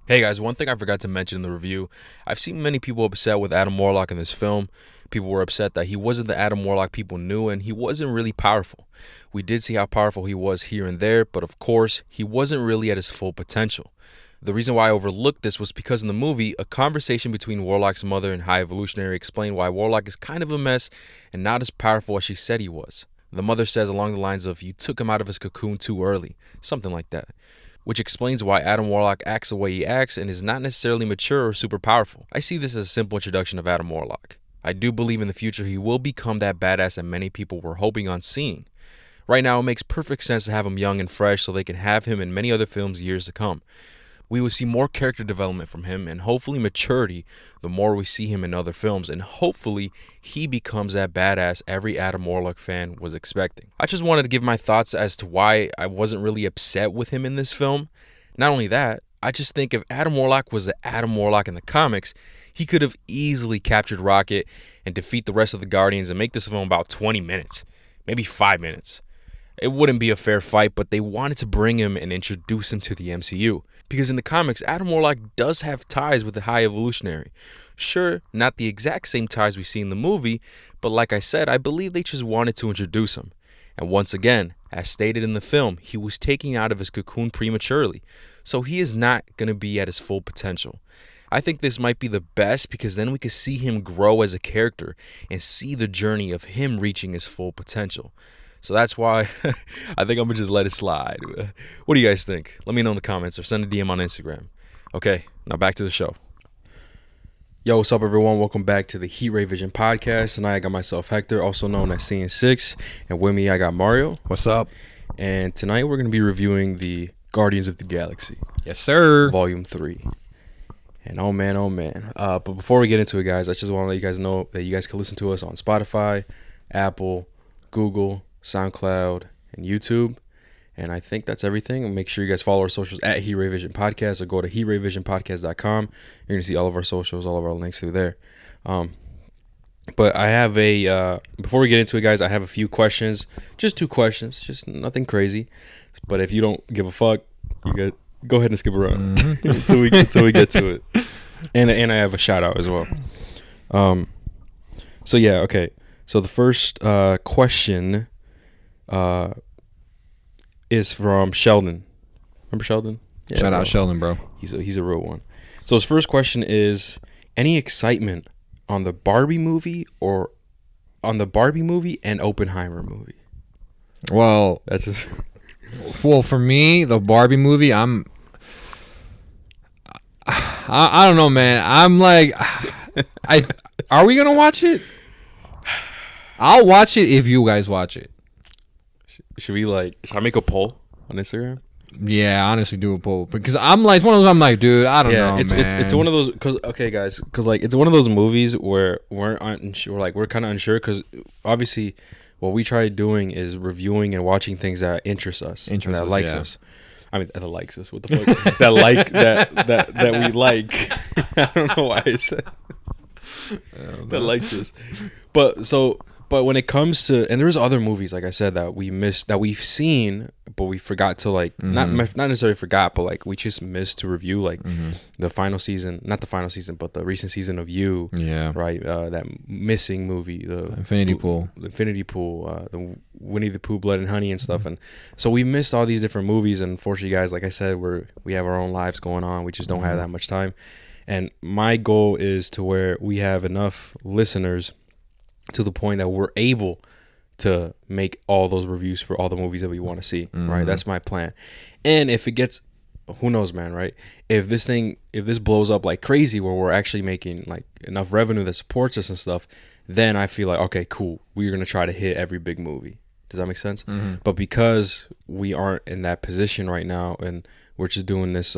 Hey guys, one thing I forgot to mention in the review, I've seen many people upset with Adam Warlock in this film. People were upset that he wasn't the Adam Warlock people knew and he wasn't really powerful. We did see how powerful he was here and there, but of course, he wasn't really at his full potential. The reason why I overlooked this was because in the movie, a conversation between Warlock's mother and High Evolutionary explained why Warlock is kind of a mess and not as powerful as she said he was. The mother says along the lines of, "You took him out of his cocoon too early," something like that, which explains why Adam Warlock acts the way he acts and is not necessarily mature or super powerful. I see this as a simple introduction of Adam Warlock. I do believe in the future he will become that badass that many people were hoping on seeing. Right now, it makes perfect sense to have him young and fresh so they can have him in many other films years to come. We will see more character development from him and hopefully maturity the more we see him in other films, and hopefully he becomes that badass every Adam Warlock fan was expecting. I just wanted to give my thoughts as to why I wasn't really upset with him in this film. Not only that, I just think if Adam Warlock was the Adam Warlock in the comics, he could have easily captured Rocket and defeat the rest of the Guardians and make this film about 20 minutes, maybe 5 minutes. It wouldn't be a fair fight, but they wanted to bring him and introduce him to the MCU. Because in the comics, Adam Warlock does have ties with the High Evolutionary. Sure, not the exact same ties we see in the movie, but like I said, I believe they just wanted to introduce him. And once again, as stated in the film, he was taken out of his cocoon prematurely, so he is not going to be at his full potential. I think this might be the best because then we could see him grow as a character and see the journey of him reaching his full potential. So that's why I think I'm going to just let it slide. What do you guys think? Let me know in the comments or send a DM on Instagram. Okay, now back to the show. Yo, what's up, everyone? Welcome back to the Heat Ray Vision podcast. Tonight I got myself Hector, also known as CN6. And with me, I got Mario. What's up? And tonight we're going to be reviewing the Guardians of the Galaxy. Yes, sir. Volume 3. And oh man. But before we get into it, guys, I just want to let you guys know that you guys can listen to us on Spotify, Apple, Google, SoundCloud, and YouTube. And I think that's everything. Make sure you guys follow our socials at Heat Ray Vision Podcast or go to heatrayvisionpodcast.com. You're going to see all of our socials, all of our links through there. But I have before we get into it, guys, I have a few questions. Just 2 questions. Just nothing crazy. But if you don't give a fuck, go ahead and skip around until we get to it. And I have a shout out as well. So yeah, okay. So the first question is from Sheldon. Remember Sheldon? Yeah, Shout out Sheldon, bro. He's a real one. So his first question is, any excitement on the Barbie movie and Oppenheimer movie? Well, for me, the Barbie movie, I don't know, man. I'm like, are we gonna watch it? I'll watch it if you guys watch it. Should I make a poll on Instagram? Yeah, honestly, do a poll because I'm like, it's one of those. I'm like, dude, I don't know, man. It's one of those because it's one of those movies where we're unsure, like we're kind of unsure because obviously what we try doing is reviewing and watching things that interest us and that likes us. I mean, that likes us. What the fuck? that we like. I don't know why I said that likes us, But when it comes to, and there's other movies, like I said, that we missed, that we've seen, but we forgot to not necessarily forgot, but like we just missed to review, like the final season, not the final season, but the recent season of You. Yeah. Right. That missing movie, the Infinity Pool, the Winnie the Pooh, Blood and Honey and stuff. And so we missed all these different movies. And unfortunately, guys, like I said, we have our own lives going on. We just don't have that much time. And my goal is to where we have enough listeners to the point that we're able to make all those reviews for all the movies that we want to see, right? That's my plan. And if it gets, who knows, man, right? If this blows up like crazy where we're actually making like enough revenue that supports us and stuff, then I feel like, okay, cool, we're going to try to hit every big movie. Does that make sense? But because we aren't in that position right now and we're just doing this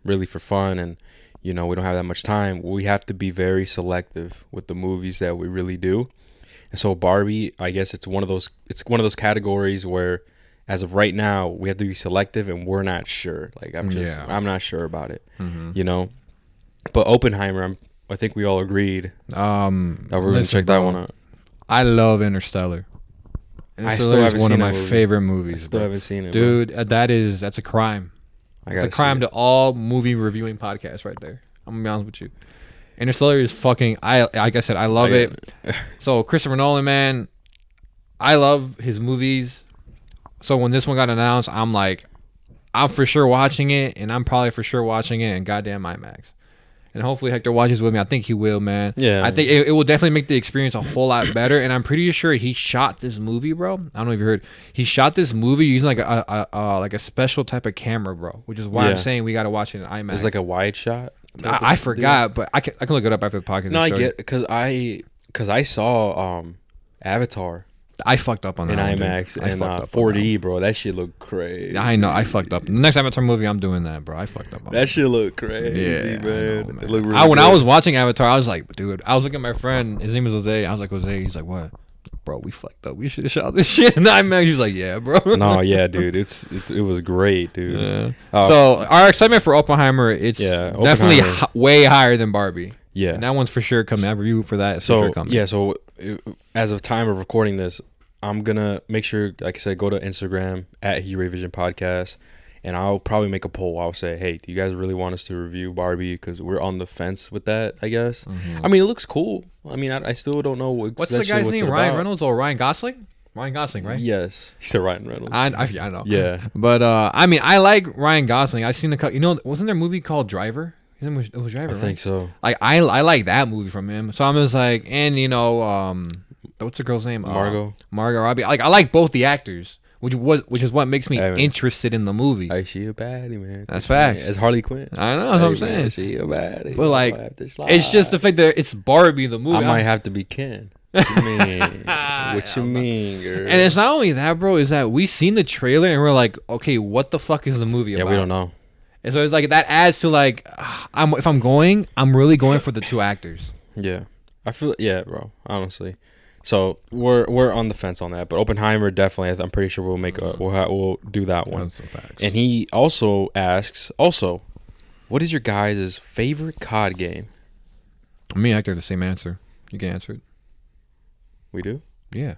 really for fun and, we don't have that much time, we have to be very selective with the movies that we really do. And so Barbie, I guess it's one of those categories where as of right now we have to be selective and we're not sure. Like I'm not sure about it. But Oppenheimer, I think we all agreed that we're going to check that one out. I love Interstellar. I still haven't one seen of my favorite movies. I still haven't seen it, dude. That's a crime. It's a crime to all movie reviewing podcasts right there. I'm gonna be honest with you. Interstellar is fucking. Like I said, I love it. So Christopher Nolan, man, I love his movies. So when this one got announced, I'm like, I'm for sure watching it, and I'm probably for sure watching it in goddamn IMAX. And hopefully Hector watches with me. I think he will, man. Yeah. I think it will definitely make the experience a whole lot better. And I'm pretty sure he shot this movie, bro. I don't know if you heard. He shot this movie using like a special type of camera, bro. Which is why I'm saying we got to watch it in IMAX. It's like a wide shot. I forgot, but I can look it up after the podcast. No, I get because I saw Avatar. I fucked up on that in IMAX and 4D, bro. That shit looked crazy. I know, I fucked up. The next Avatar movie, I'm doing that, bro. I fucked up on that. Shit looked crazy, yeah, man. Know, man. It looked really when I was watching Avatar, I was like, dude, I was looking at my friend. His name is Jose. I was like, Jose. He's like, what? Bro, we fucked up. We should have shot this shit in IMAX. He's like, yeah, bro. No, yeah, dude. It was great, dude. Yeah. So our excitement for Oppenheimer, it's definitely way higher than Barbie. Yeah, and that one's for sure coming. I have a review for that. So as of time of recording this, I'm gonna make sure, like I said, go to Instagram at Hero Vision Podcast, and I'll probably make a poll. I'll say, hey, do you guys really want us to review Barbie? Because we're on the fence with that, I guess. Mm-hmm. I mean, it looks cool. I mean, I still don't know what's the guy's name. Ryan Reynolds or Ryan Gosling? Ryan Gosling, right? Yes, he said Ryan Reynolds. I know. Yeah, but I mean, I like Ryan Gosling. I seen wasn't there a movie called Driver? It was Driver. I think so. Like I like that movie from him. So I'm just like, and what's the girl's name? Margot Robbie. Like I like both the actors, which is what makes me interested in the movie. Like, she a baddie, man. That's facts. As Harley Quinn. I know. That's what I'm saying. Man, she a baddie. But like, it's just the fact that it's Barbie the movie. I might have to be Ken. What you mean? What you mean, girl? And it's not only that, bro. Is that we seen the trailer and we're like, okay, what the fuck is the movie about? Yeah, we don't know. And so it's like that adds to like, if I'm going, I'm really going for the two actors. Yeah, I feel bro. Honestly, so we're on the fence on that. But Oppenheimer definitely, I'm pretty sure we'll make we'll do that one. And he also asks, what is your guys' favorite COD game? Me and Hector the same answer. You can answer it. We do. Yeah.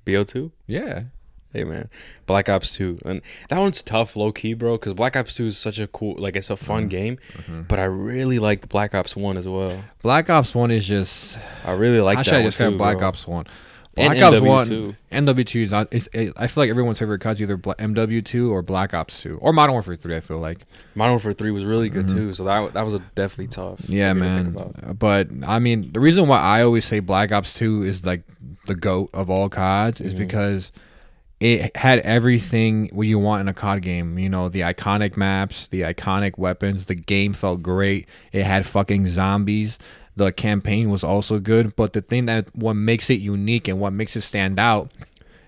BO2. Yeah. Hey man, Black Ops 2, and that one's tough, low key, bro. Because Black Ops 2 is such a cool, like, it's a fun game. Mm-hmm. But I really like Black Ops 1 as well. Black Ops 1 is just. I really like that one too. I just got Black Ops 1. Black and Ops MW2. 1, MW2 is. I feel like everyone's favorite COD is either MW2 or Black Ops 2 or Modern Warfare 3. I feel like Modern Warfare 3 was really good too. So that was definitely tough. Yeah, man. But I mean, the reason why I always say Black Ops 2 is like the GOAT of all CODs is because it had everything what you want in a COD game. You know, the iconic maps, the iconic weapons. The game felt great. It had fucking zombies. The campaign was also good. But the thing what makes it unique and what makes it stand out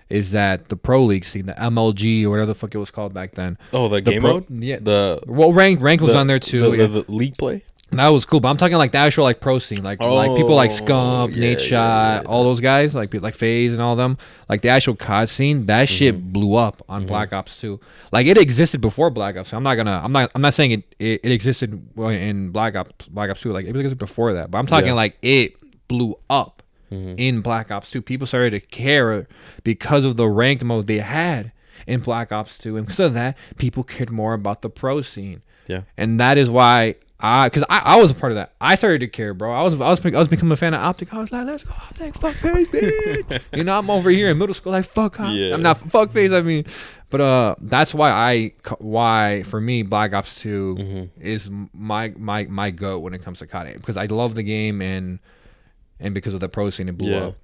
is that the Pro League scene, the MLG or whatever the fuck it was called back then. Oh, the game mode? Yeah. Rank was on there too. The league play? That was cool, but I'm talking like the actual like pro scene, like people like Scump, Nate Shot, all those guys, like FaZe and all them. Like the actual COD scene, that shit blew up on Black Ops 2. Like it existed before Black Ops. So I'm not saying it existed in Black Ops 2. Like it existed before that, but I'm talking like it blew up in Black Ops 2. People started to care because of the ranked mode they had in Black Ops 2, and because of that, people cared more about the pro scene. Yeah, and that is why. Because I was a part of that. I started to care, bro. I was becoming a fan of Optic. I was like, let's go Optic, fuck FaZe, bitch. You know, I'm over here in middle school like, fuck Optic. Yeah. I'm not fuck FaZe. I mean, but that's why for me Black Ops 2 is my go when it comes to COD, because I love the game and because of the pro scene it blew up.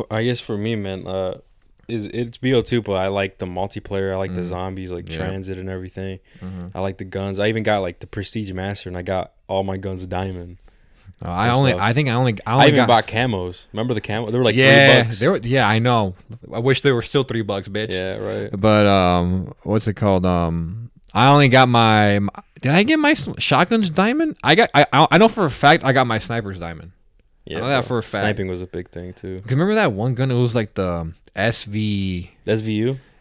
I guess for me, man, it's BO2, but I like the multiplayer. I like the zombies, like transit and everything. I like the guns. I even got like the Prestige Master, and I got all my guns diamond. I even bought camos. Remember the camo? They were like $3. Yeah, I know. I wish they were still $3, bitch. Yeah, right. But what's it called? I only got my. Did I get my shotguns diamond? I know for a fact I got my sniper's diamond. Yeah, I know that for a fact. Sniping was a big thing too. Because remember that one gun? It was like the SVU.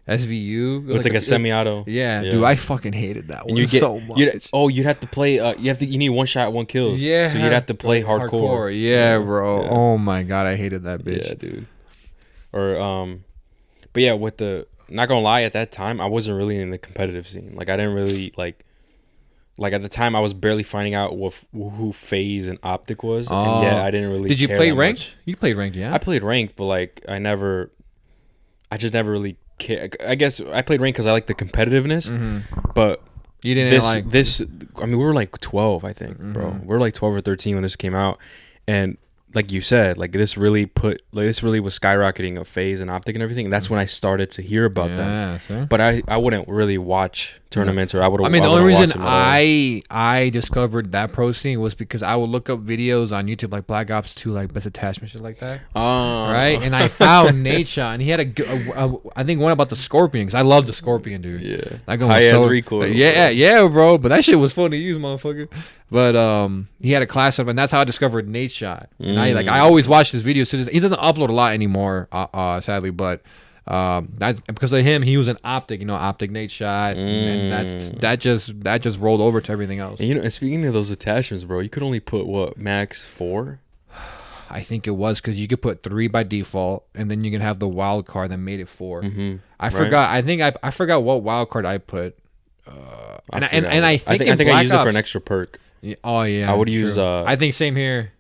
It's like a semi-auto. Yeah, dude, I fucking hated that one so much. You'd have to play. You need one shot, one kill. Yeah, so you'd have to play hardcore. Yeah, bro. Yeah. Oh my god, I hated that bitch. Yeah, dude. Or but yeah, with the not gonna lie, at that time I wasn't really in the competitive scene. Like I didn't really like at the time I was barely finding out who FaZe and Optic was, and yeah, I didn't really. Did you care play that ranked? much. You played ranked, yeah. I played ranked, but like I just never really cared. I guess I played ranked because I like the competitiveness, but you didn't this. I mean, we were like 12, I think, bro. We were like 12 or 13 when this came out, and like you said, like this really was skyrocketing of FaZe and Optic and everything. And that's when I started to hear about them. See? But I wouldn't really watch tournaments, or I would. I mean, the only reason I discovered that pro scene was because I would look up videos on YouTube like Black Ops 2, like best attachment shit like that. Right, and I found Nate Shot, and he had I think one about the Scorpion, because I love the Scorpion, dude. Yeah, that gun was so recoil. Yeah, bro. But that shit was fun to use, motherfucker. But he had a class up, and that's how I discovered Nate Shot. And I always watch his videos. He doesn't upload a lot anymore, sadly, but. That's because of him. He was an Optic, Optic Nate Shot, and that just rolled over to everything else. And, and speaking of those attachments, bro, you could only put what, max 4? I think it was, because you could put 3 by default, and then you can have the wild card that made it 4. I forgot. I forgot what wild card I put. I think I used it for an extra perk. Oh yeah, I would use. I think same here.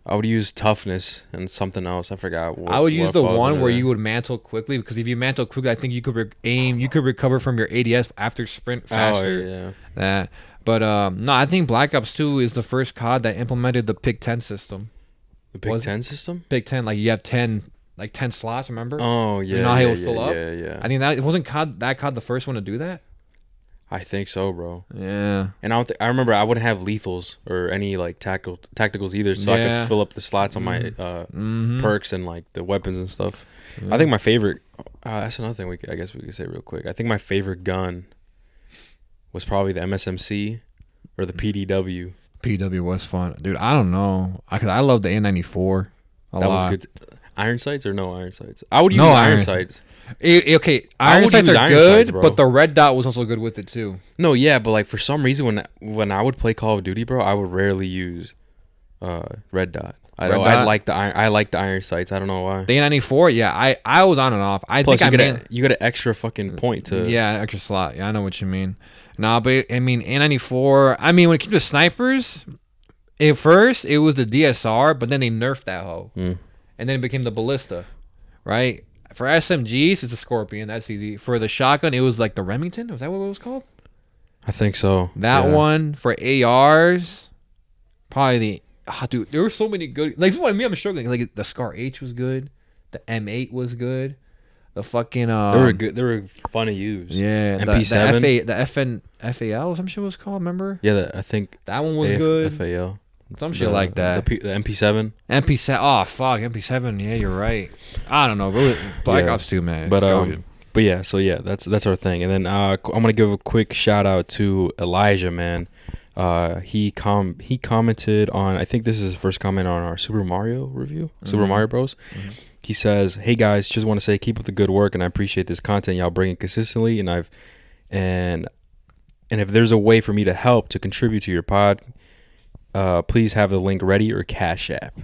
I would use toughness and something else. I forgot. I would use the one where you would mantle quickly, because if you mantle quickly, I think you could aim. You could recover from your ADS after sprint faster. Oh, yeah. But no, I think Black Ops 2 is the first COD that implemented the pick 10 system. The pick 10 system? Pick 10, like you have 10 slots. Remember? Oh yeah. You know how it would fill up. Yeah. I think that wasn't COD the first one to do that. I think so, bro. Yeah. And I remember I wouldn't have lethals or any like tacticals either, so I could fill up the slots on my perks and like the weapons and stuff. I think my favorite. That's another thing I guess we could say real quick. I think my favorite gun was probably the MSMC or the PDW. PDW was fun, dude. I don't know, because I love the A94 a lot. That was good. Iron sights or no iron sights? I would use iron sights. Okay, iron sights are good, but the red dot was also good with it too. No, yeah, but like for some reason when I would play Call of Duty, bro, I would rarely use red dot. I like the iron sights. I don't know why. The A94, yeah, I was on and off. Plus, you get an extra fucking point to extra slot. Yeah, I know what you mean. Nah, but I mean A94. I mean, when it came to snipers, at first it was the DSR, but then they nerfed that hoe, and then it became the ballista, right? For SMGs, it's a Scorpion. That's easy. For the shotgun, it was like the Remington. Was that what it was called? I think so. That one. For ARs, probably the... dude, there were so many good... Like, this is what I mean. I'm struggling. Like, the Scar H was good. The M8 was good. The fucking... they were good. They were fun to use. Yeah. MP7. The FAL, some shit was called, remember? Yeah, I think... That one was good. FAL. Some shit like that. The MP7. MP7. Oh, fuck. MP7. Yeah, you're right. I don't know. Really, Black Ops 2, man. But yeah. So yeah, that's our thing. And then I'm gonna give a quick shout out to Elijah, man. He commented on. I think this is his first comment on our Super Mario review. Super Mario Bros. He says, "Hey guys, just want to say keep up the good work, and I appreciate this content y'all bringing consistently. And if there's a way for me to help to contribute to your pod." Please have the link ready or Cash App.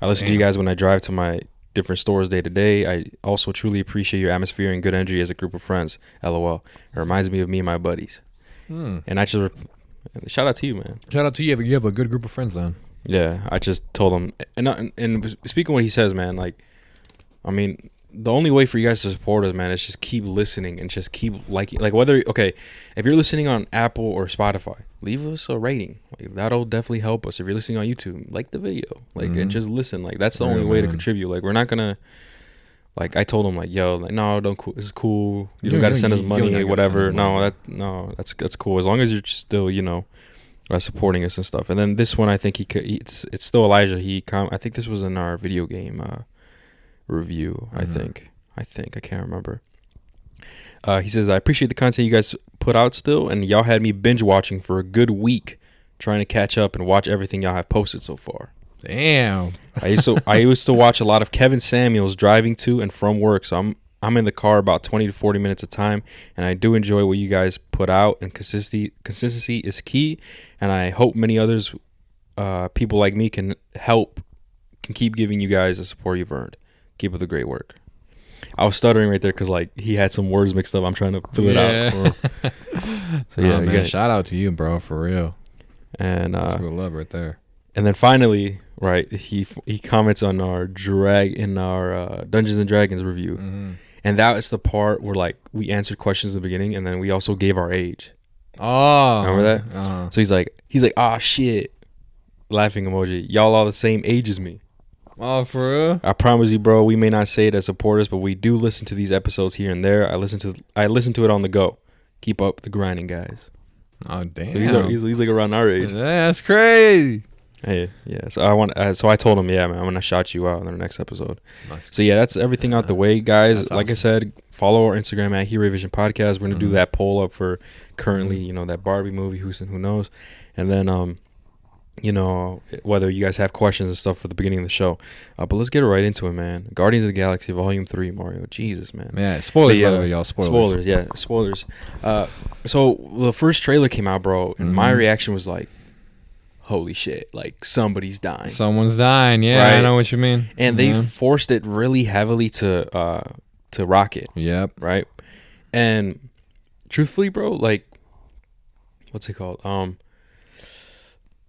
I listen to you guys when I drive to my different stores day to day. I also truly appreciate your atmosphere and good energy as a group of friends. LOL. It reminds me of me and my buddies. And I just shout out to you, man. Shout out to you. You have a good group of friends, then. Yeah, I just told him. And speaking of what he says, man, like, I mean, the only way for you guys to support us, man, is just keep listening and just keep liking. Like, if you're listening on Apple or Spotify, leave us a rating. Like, that'll definitely help us. If you're listening on YouTube, like the video, like, and just listen. Like, that's the only way to contribute. Like, we're not gonna. Like, I told him, like, yo, like, no, don't. It's cool. You don't got to send us money, whatever. That's cool. As long as you're still, supporting us and stuff. And then this one, I think it's still Elijah. I think this was in our video game review. I think I can't remember. He says, I appreciate the content you guys put out still, and y'all had me binge watching for a good week trying to catch up and watch everything y'all have posted so far. Damn. I used to watch a lot of Kevin Samuels driving to and from work, so I'm in the car about 20 to 40 minutes of time, and I do enjoy what you guys put out, and consistency is key, and I hope many others people like me can keep giving you guys the support you've earned. Keep up the great work. I was stuttering right there because like he had some words mixed up. I'm trying to fill it out. So yeah, man, shout out to you, bro, for real. And that's real love right there. And then finally, right, he comments on our Dungeons and Dragons review, and that is the part where like we answered questions in the beginning, and then we also gave our age. Oh, remember that? So he's like, ah, shit, laughing emoji. Y'all all the same age as me. Oh, for real? I promise you, bro. We may not say it as supporters, but we do listen to these episodes here and there. I listen to it on the go. Keep up the grinding, guys. Oh, damn. So he's like around our age. That's crazy. Hey, yeah. So I told him, yeah, man, I'm gonna shout you out in the next episode. Nice. So yeah, that's everything out the way, guys. That's like awesome. I said, follow our Instagram at Hero Vision Podcast. We're gonna do that poll up for currently, that Barbie movie. Who knows? And then whether you guys have questions and stuff for the beginning of the show. But let's get right into it, man. Guardians of the Galaxy Volume 3, Mario. Jesus, man. Yeah, spoilers, by the way, y'all. Spoilers. Yeah, spoilers. So the first trailer came out, bro, and my reaction was like, holy shit, like somebody's dying. Someone's dying, yeah, right? I know what you mean. And they forced it really heavily to Rocket. Yep. Right? And truthfully, bro, like, what's it called?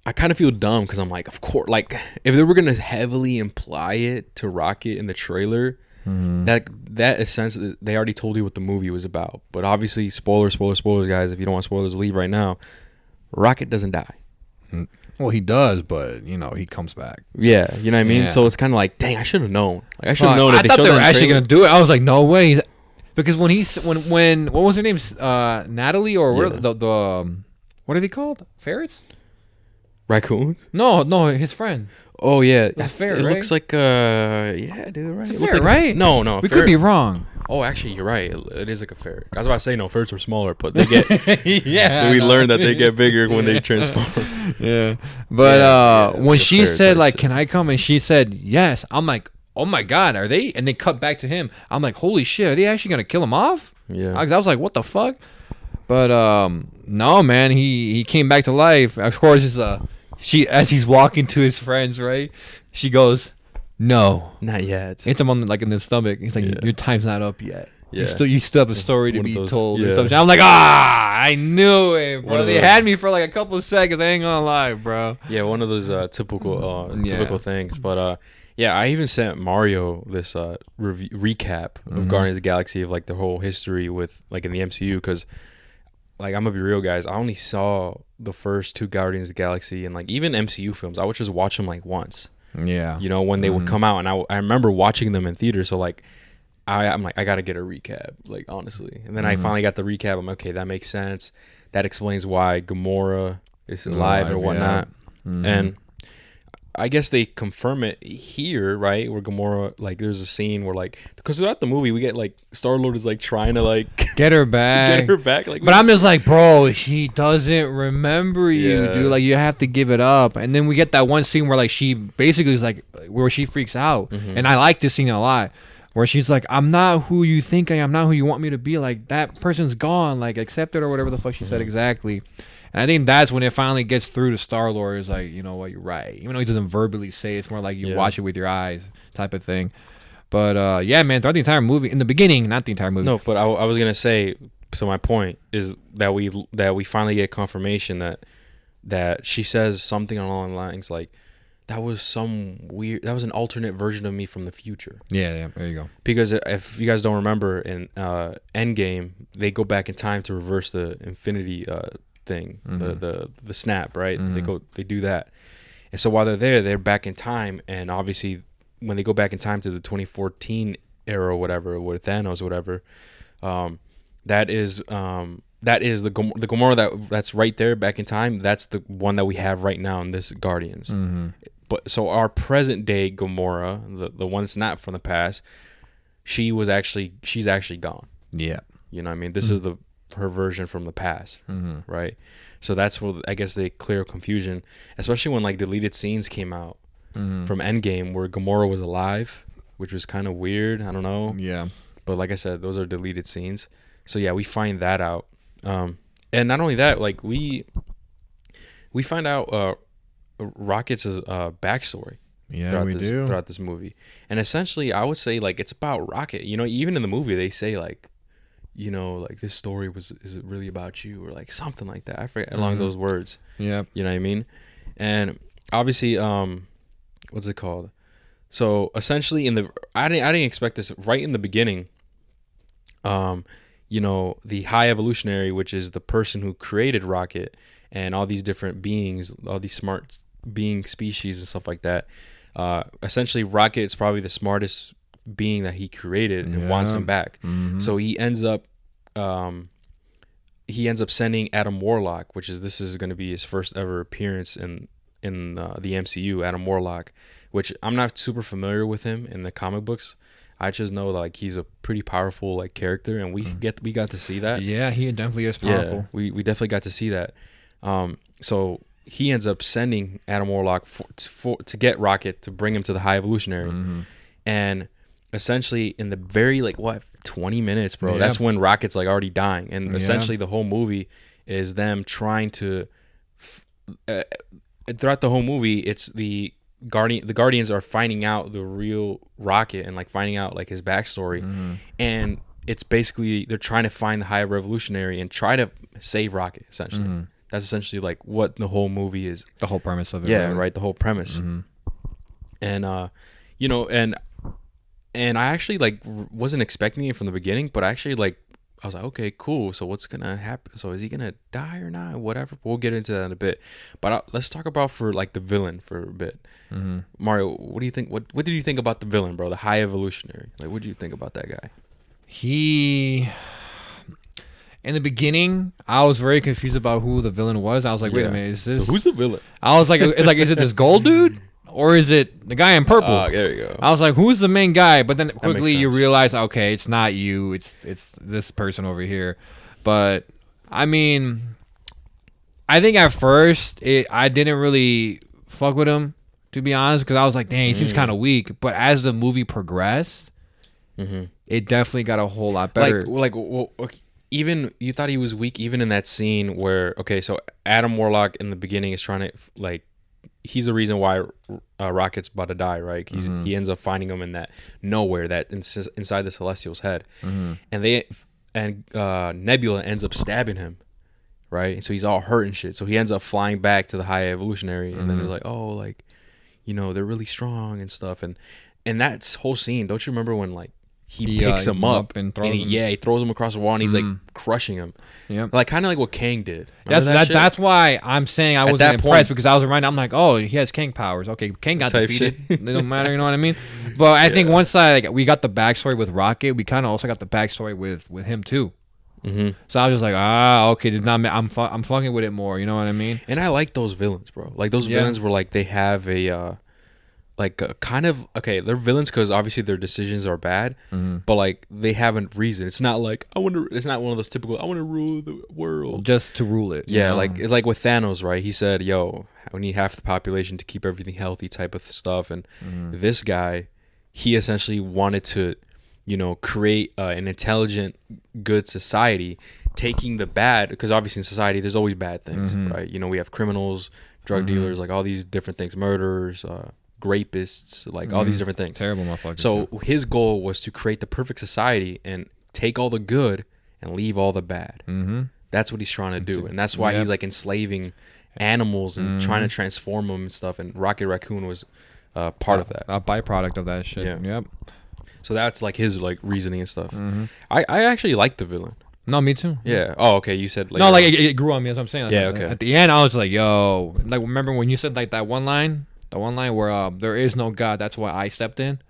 I kind of feel dumb because I'm like, of course, like if they were gonna heavily imply it to Rocket in the trailer, that is sense that they already told you what the movie was about. But obviously, spoilers, guys. If you don't want spoilers, leave right now. Rocket doesn't die. Well, he does, but he comes back. Yeah, you know what I mean. Yeah. So it's kind of like, dang, I should have known. Like I should have known. I thought they were actually gonna do it. I was like, no way, because when what was her name? Natalie or the what are they called? Ferrets? Raccoons? No, his friend. Oh yeah, a ferret. It right? looks like yeah, dude, right? It's a ferret, right? No, we could be wrong. Oh, actually, you're right. It is like a ferret. I was about to say no, ferrets are smaller, but they get. Yeah. We learned that they get bigger when they transform. Yeah, but when she said like, "Can I come?" and she said yes, I'm like, "Oh my god, are they?" And they cut back to him. I'm like, "Holy shit, are they actually gonna kill him off?" Yeah. I was like, "What the fuck?" But no, man, he came back to life. Of course, as he's walking to his friends, right? She goes, "No, not yet." Hits him on like in the stomach. He's like, "Your time's not up yet. Yeah. You still have a story to be told." Yeah. I'm like, I knew it, bro. They had me for like a couple of seconds. I ain't gonna lie, bro. Yeah, one of those typical things. But yeah, I even sent Mario this recap of Guardians of the Galaxy of like the whole history with like in the MCU because. Like, I'm gonna be real, guys. I only saw the first two Guardians of the Galaxy and like even MCU films. I would just watch them like once. Yeah. When they would come out, and I remember watching them in theater. So like, I'm like, I gotta get a recap, like honestly. And then I finally got the recap. I'm like, okay, that makes sense. That explains why Gamora is alive or whatnot. Yeah. And I guess they confirm it here, right? Where Gamora, like, there's a scene where, like, because throughout the movie, we get, like, Star-Lord is, like, trying to, like... Get her back. Like, but I'm just like, bro, she doesn't remember you, dude. Like, you have to give it up. And then we get that one scene where, like, she basically is, like, where she freaks out. And I like this scene a lot. Where she's like, I'm not who you think I am. I'm not who you want me to be. Like, that person's gone. Like, accept it or whatever the fuck she said exactly. And I think that's when it finally gets through to Star-Lord. Is like, you know what, you're right. Even though he doesn't verbally say it, it's more like you watch it with your eyes type of thing. But yeah, man, throughout the entire movie, in the beginning, not the entire movie. No, but I was gonna say. So my point is that we finally get confirmation that she says something along the lines like, that was an alternate version of me from the future. Yeah, there you go. Because if you guys don't remember in Endgame, they go back in time to reverse the Infinity thing, the snap, right? They do that, and so while they're back in time, and obviously when they go back in time to the 2014 era or whatever with Thanos or whatever, that is the Gamora that's right there back in time. That's the one that we have right now in this Guardians. But so our present day Gamora, the one that's not from the past, she's actually gone. Yeah, you know what I mean. This is her version from the past, right? So that's where I guess they clear confusion, especially when like deleted scenes came out from Endgame where Gamora was alive, which was kind of weird. I don't know. Yeah, but like I said, those are deleted scenes. So yeah, we find that out, and not only that, like we find out Rocket's backstory Yeah, we do. throughout this movie. And essentially, I would say like it's about Rocket. You know, even in the movie, they say like, you know, like this story is it really about you or like something like that. I forget along those words. Yeah. You know what I mean? And obviously, what's it called? So essentially, I didn't expect this right in the beginning. You know, the high evolutionary, which is the person who created Rocket and all these different beings, all these smart being species and stuff like that. Essentially, Rocket is probably the smartest being that he created and wants him back. So he ends up sending Adam Warlock, this is going to be his first ever appearance in the MCU. Adam Warlock, which I'm not super familiar with him in the comic books. I just know like he's a pretty powerful like character, and we got to see that. Yeah, he definitely is powerful. Yeah, we definitely got to see that. So he ends up sending Adam Warlock to get Rocket to bring him to the High Evolutionary, and essentially in the very 20 minutes, bro. Yeah. That's when Rocket's like already dying, and essentially the whole movie is them trying to. Throughout the whole movie, it's the Guardians are finding out the real Rocket and like finding out like his backstory, and it's basically they're trying to find the High Revolutionary and try to save Rocket. Essentially, that's essentially like what the whole movie is. The whole premise of it. Yeah, right. The whole premise, and you know, and I actually like wasn't expecting it from the beginning, but actually like I was like, okay, cool. So what's gonna happen? So is he gonna die or not? Whatever. We'll get into that in a bit. But let's talk about for like the villain for a bit. Mario, what do you think? What did you think about the villain, bro? The High Evolutionary. Like, what do you think about that guy? In the beginning, I was very confused about who the villain was. I was like, wait a minute, is this? So who's the villain? I was like, is it this gold dude? Or is it the guy in purple? There you go. I was like, who's the main guy? But then quickly you realize, okay, it's not you. It's this person over here. But, I mean, I think at first, I didn't really fuck with him, to be honest. Because I was like, dang, he seems kind of weak. But as the movie progressed, it definitely got a whole lot better. Even you thought he was weak even in that scene where, okay, so Adam Warlock in the beginning is trying to, like, he's the reason why Rocket's about to die, right? He ends up finding him in that nowhere, that inside the Celestial's head, and Nebula ends up stabbing him, right? And so he's all hurt and shit. So he ends up flying back to the High Evolutionary, and then they're like, oh, like, you know, they're really strong and stuff, and that whole scene. Don't you remember when like he picks him up and throws him? Yeah, he throws him across the wall and he's like crushing him. Yeah, like kind of like what Kang did. That's why I'm saying I wasn't impressed, because I was reminded. I'm like, oh, he has Kang powers. Okay, Kang got defeated. It don't matter, you know what I mean? But I think once we got the backstory with Rocket, we kind of also got the backstory with him too. So I was just like, okay, I'm fucking with it more. You know what I mean? And I like those villains, bro. Like those villains were like they have a. Kind of, okay, they're villains because obviously their decisions are bad, but like they have a reason. It's not like it's not one of those typical I want to rule the world just to rule it. Yeah, like it's like with Thanos, right? He said, "Yo, we need half the population to keep everything healthy," type of stuff. And this guy, he essentially wanted to, you know, create an intelligent, good society, taking the bad, because obviously in society there's always bad things, right? You know, we have criminals, drug dealers, like all these different things, murderers. Rapists, like all these different things. Terrible motherfuckers. So his goal was to create the perfect society and take all the good and leave all the bad. That's what he's trying to do, and that's why he's like enslaving animals and trying to transform them and stuff. And Rocket Raccoon was part of that, a byproduct of that shit. Yeah. Yep. So that's like his like reasoning and stuff. I actually like the villain. No, me too. Yeah. Oh, okay. You said no, like it grew on me. That's what I'm saying. Yeah. Okay. At the end, I was like, yo, like remember when you said like that one line? The one line where there is no God, that's why I stepped in.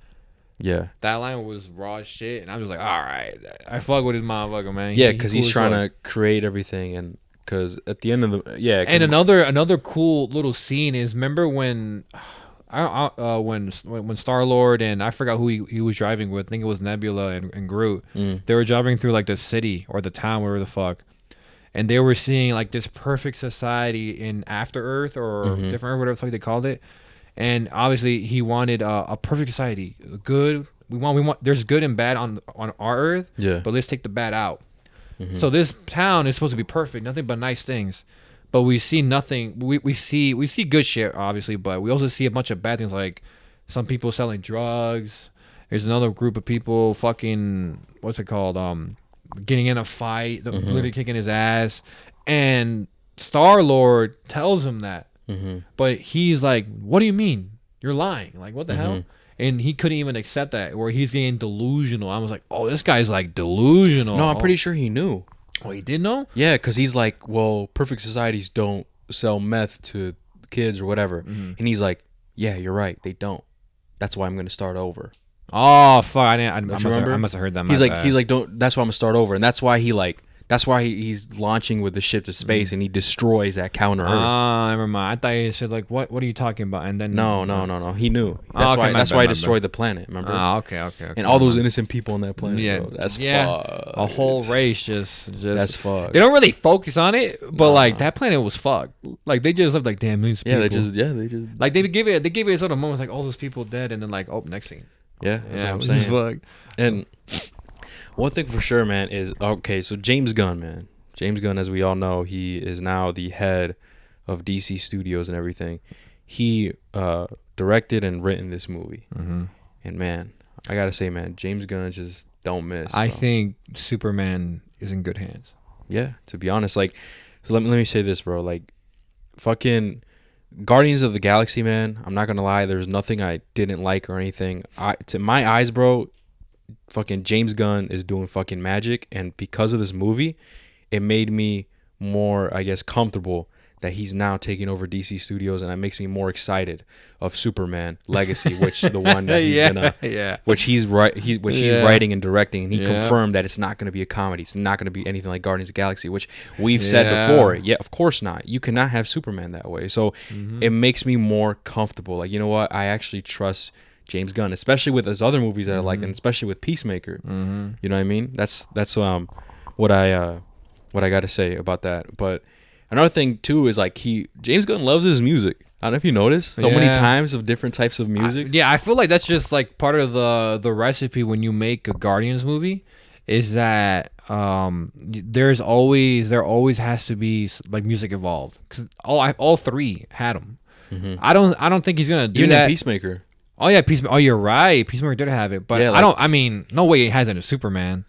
Yeah. That line was raw as shit, and I was like, all right, I fuck with his motherfucker, man. Yeah, because he's trying to create everything, and because at the end of the And another cool little scene is, remember when when Star-Lord and I forgot who he was driving with, I think it was Nebula and Groot. They were driving through like the city or the town, whatever the fuck. And they were seeing like this perfect society in After Earth or different Earth, whatever the fuck they called it. And obviously he wanted a perfect society. Good. We want. There's good and bad on our Earth. Yeah. But let's take the bad out. So this town is supposed to be perfect. Nothing but nice things. But we see nothing. We see good shit, obviously. But we also see a bunch of bad things, like some people selling drugs. There's another group of people fucking, what's it called? Getting in a fight, literally kicking his ass. And Star-Lord tells him that. But he's like, what do you mean? You're lying. Like, what the hell? And he couldn't even accept that, where he's getting delusional. I was like, oh, this guy's like delusional. No, I'm pretty sure he knew. Oh, he did know? Yeah, because he's like, well, perfect societies don't sell meth to kids or whatever. And he's like, yeah, you're right. They don't. That's why I'm going to start over. Oh, fuck. I must have heard that. He's like, don't. That's why I'm going to start over. And that's why he's launching with the ship to space and he destroys that counter Earth. Never mind. I thought he said like, what are you talking about? And then no. He knew. That's why he destroyed the planet. Remember? Okay. And all those innocent people on that planet. Yeah, bro. That's fucked. A whole race just. That's fucked. They don't really focus on it, but like that planet was fucked. Like they just lived like damn these people. They just like they give it sort of moments like all those people dead, and then like next scene. Yeah, that's what I'm saying. Fucked. And one thing for sure, man, is okay. So James Gunn, man. James Gunn, as we all know, he is now the head of DC Studios and everything. He directed and written this movie. And man, I gotta say, man, James Gunn just don't miss. I think Superman is in good hands. Yeah, to be honest, like, so let me say this, bro. Like, fucking Guardians of the Galaxy, man. I'm not gonna lie, there's nothing I didn't like or anything. To my eyes, bro, fucking James Gunn is doing fucking magic, and because of this movie, it made me more, I guess, comfortable that he's now taking over DC Studios, and it makes me more excited of Superman Legacy, which the one that he's writing and directing, and he confirmed that it's not going to be a comedy. It's not going to be anything like Guardians of the Galaxy, which we've said before. Yeah, of course not. You cannot have Superman that way. So it makes me more comfortable. Like, you know what? I actually trust James Gunn, especially with his other movies that I like, and especially with Peacemaker. You know what I mean? That's what I got to say about that. But another thing too is like James Gunn loves his music. I don't know if you noticed so many times of different types of music. I feel like that's just like part of the recipe when you make a Guardians movie, is that there always has to be like music involved, because all three had them. I don't think he's gonna do even that. In Peacemaker. Oh yeah, Peacemaker. Oh, you're right. Peacemaker did have it, but no way he has it in Superman.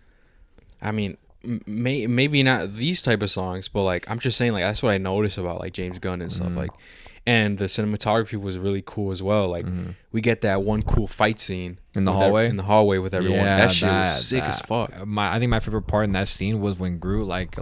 I mean, maybe not these type of songs, but like I'm just saying, like that's what I noticed about like James Gunn and stuff. Like, and the cinematography was really cool as well. Like we get that one cool fight scene in the hallway with everyone. That shit was sick as fuck. I think my favorite part in that scene was when Groot like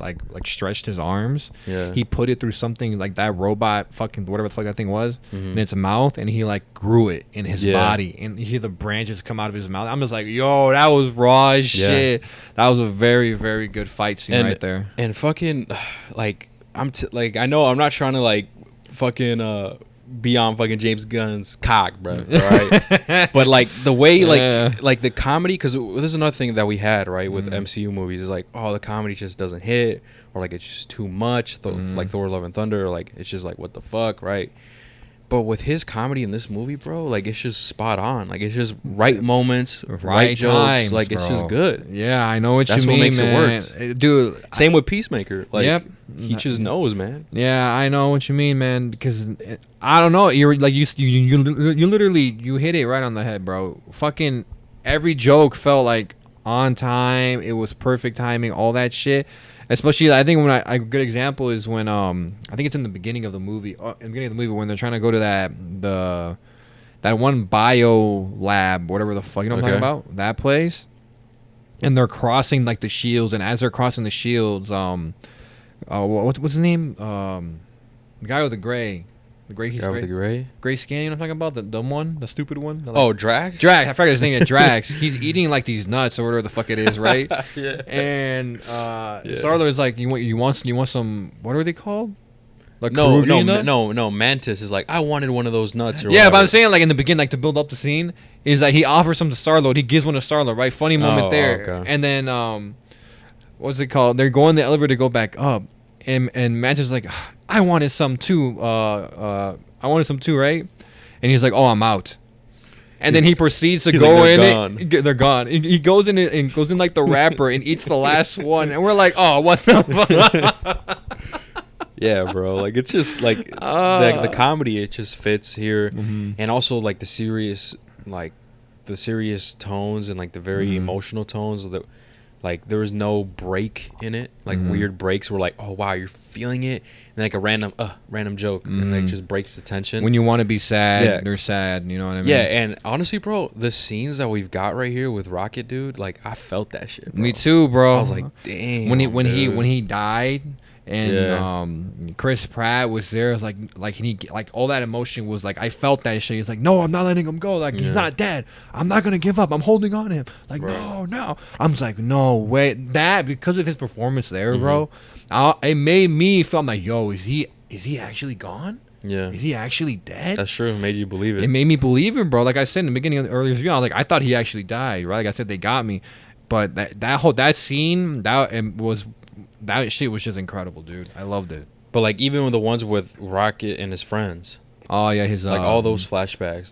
stretched his arms. Yeah, he put it through something like that robot fucking whatever the fuck that thing was in its mouth, and he like grew it in his body, and you hear the branches come out of his mouth. I'm just like, yo, that was raw as shit. That was a very, very good fight scene right there. And fucking like I know I'm not trying to like fucking be on fucking James Gunn's cock, bro. Right? But like the way like the comedy, because this is another thing that we had right with MCU movies, is like, oh, the comedy just doesn't hit, or like it's just too much. Like Thor: Love and Thunder, like it's just like what the fuck, right? But with his comedy in this movie, bro, like it's just spot on. Like it's just right moments, right jokes. Times, like bro. It's just good. Yeah, I know what That's you mean, makes man. It work, dude. Same with Peacemaker. Like he just knows, man. Yeah, I know what you mean, man. Because I don't know. You're like you literally you hit it right on the head, bro. Fucking every joke felt like on time. It was perfect timing. All that shit. Especially, I think a good example is when I think it's in the beginning of the movie. When they're trying to go to that one bio lab, whatever the fuck, you know what I'm talking about, that place, and they're crossing like the shields, and as they're crossing the shields, what's his name? The guy with the gray. The gray skin, you know what I'm talking about? The dumb one? The stupid one? Drax? Drax. I forgot his name. Drax. He's eating like these nuts or whatever the fuck it is, right? Yeah. And Star-Lord's like, you want some, what are they called? Like no. Mantis is like, I wanted one of those nuts or whatever. But I'm saying like in the beginning, like to build up the scene, is that he offers some to Star-Lord. He gives one to Star-Lord, right? Funny moment there. Okay. And then, what's it called? They're going the elevator to go back up. And Mantis is like, I wanted some too, right? And he's like, oh, I'm out. And then he proceeds to go in. They're gone. He goes in and goes in like the wrapper and eats the last one. And we're like, oh, what the fuck? Yeah, bro. Like it's just like the comedy. It just fits here, and also like the serious like the serious tones and like the very emotional tones that like there was no break in it, like weird breaks were like, oh wow, you're feeling it, and like a random joke and it just breaks the tension. When you want to be sad, they're sad, you know what I mean? Yeah, and honestly, bro, the scenes that we've got right here with Rocket, dude, like I felt that shit, bro. Me too, bro. I was like, damn. When he died and Chris Pratt was there, it was like all that emotion was like, I felt that shit. He's like, no, I'm not letting him go. Like he's not dead. I'm not gonna give up. I'm holding on to him. Like no. I'm just like, no way. That because of his performance there, bro. It made me feel like, yo, is he actually gone? Yeah. Is he actually dead? That's true. It made you believe it. It made me believe him, bro. Like I said in the beginning of the earlier video, I thought he actually died, right? Like I said, they got me. But that scene, that shit was just incredible, dude. I loved it. But like even with the ones with Rocket and his friends. Oh yeah, his like all those flashbacks.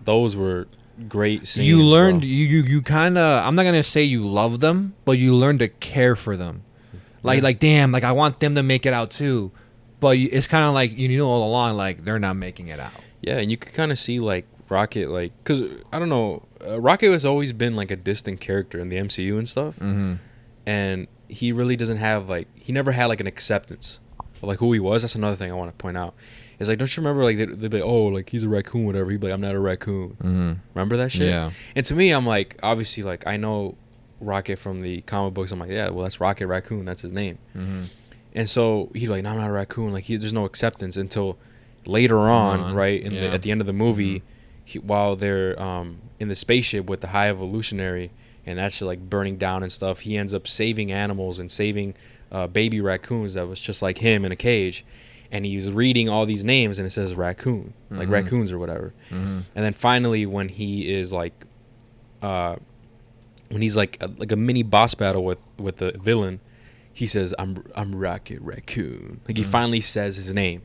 Those were great scenes. You learned bro. you kind of, I'm not gonna say you love them, but you learned to care for them. Like damn, like I want them to make it out too. But it's kind of like, you know, all along, like they're not making it out. Yeah, and you could kind of see like Rocket, like, because I don't know, Rocket has always been like a distant character in the MCU and stuff, and he really doesn't have like, he never had like an acceptance of like who he was. That's another thing I want to point out. It's like, don't you remember like they'd be like, oh, like he's a raccoon, whatever. He'd be like, I'm not a raccoon. Remember that shit? Yeah. And to me, I'm like, obviously, like I know Rocket from the comic books. I'm like, yeah, well, that's Rocket Raccoon. That's his name. And so he's like, no, I'm not a raccoon. Like there's no acceptance until later on, right? At the end of the movie, while they're in the spaceship with the High Evolutionary, and that's just like burning down and stuff, he ends up saving animals and saving baby raccoons that was just like him in a cage. And he's reading all these names, and it says raccoon, like raccoons or whatever. And then finally, when he is like, when he's like a mini boss battle with the villain, he says, I'm Rocket Raccoon. Like he finally says his name,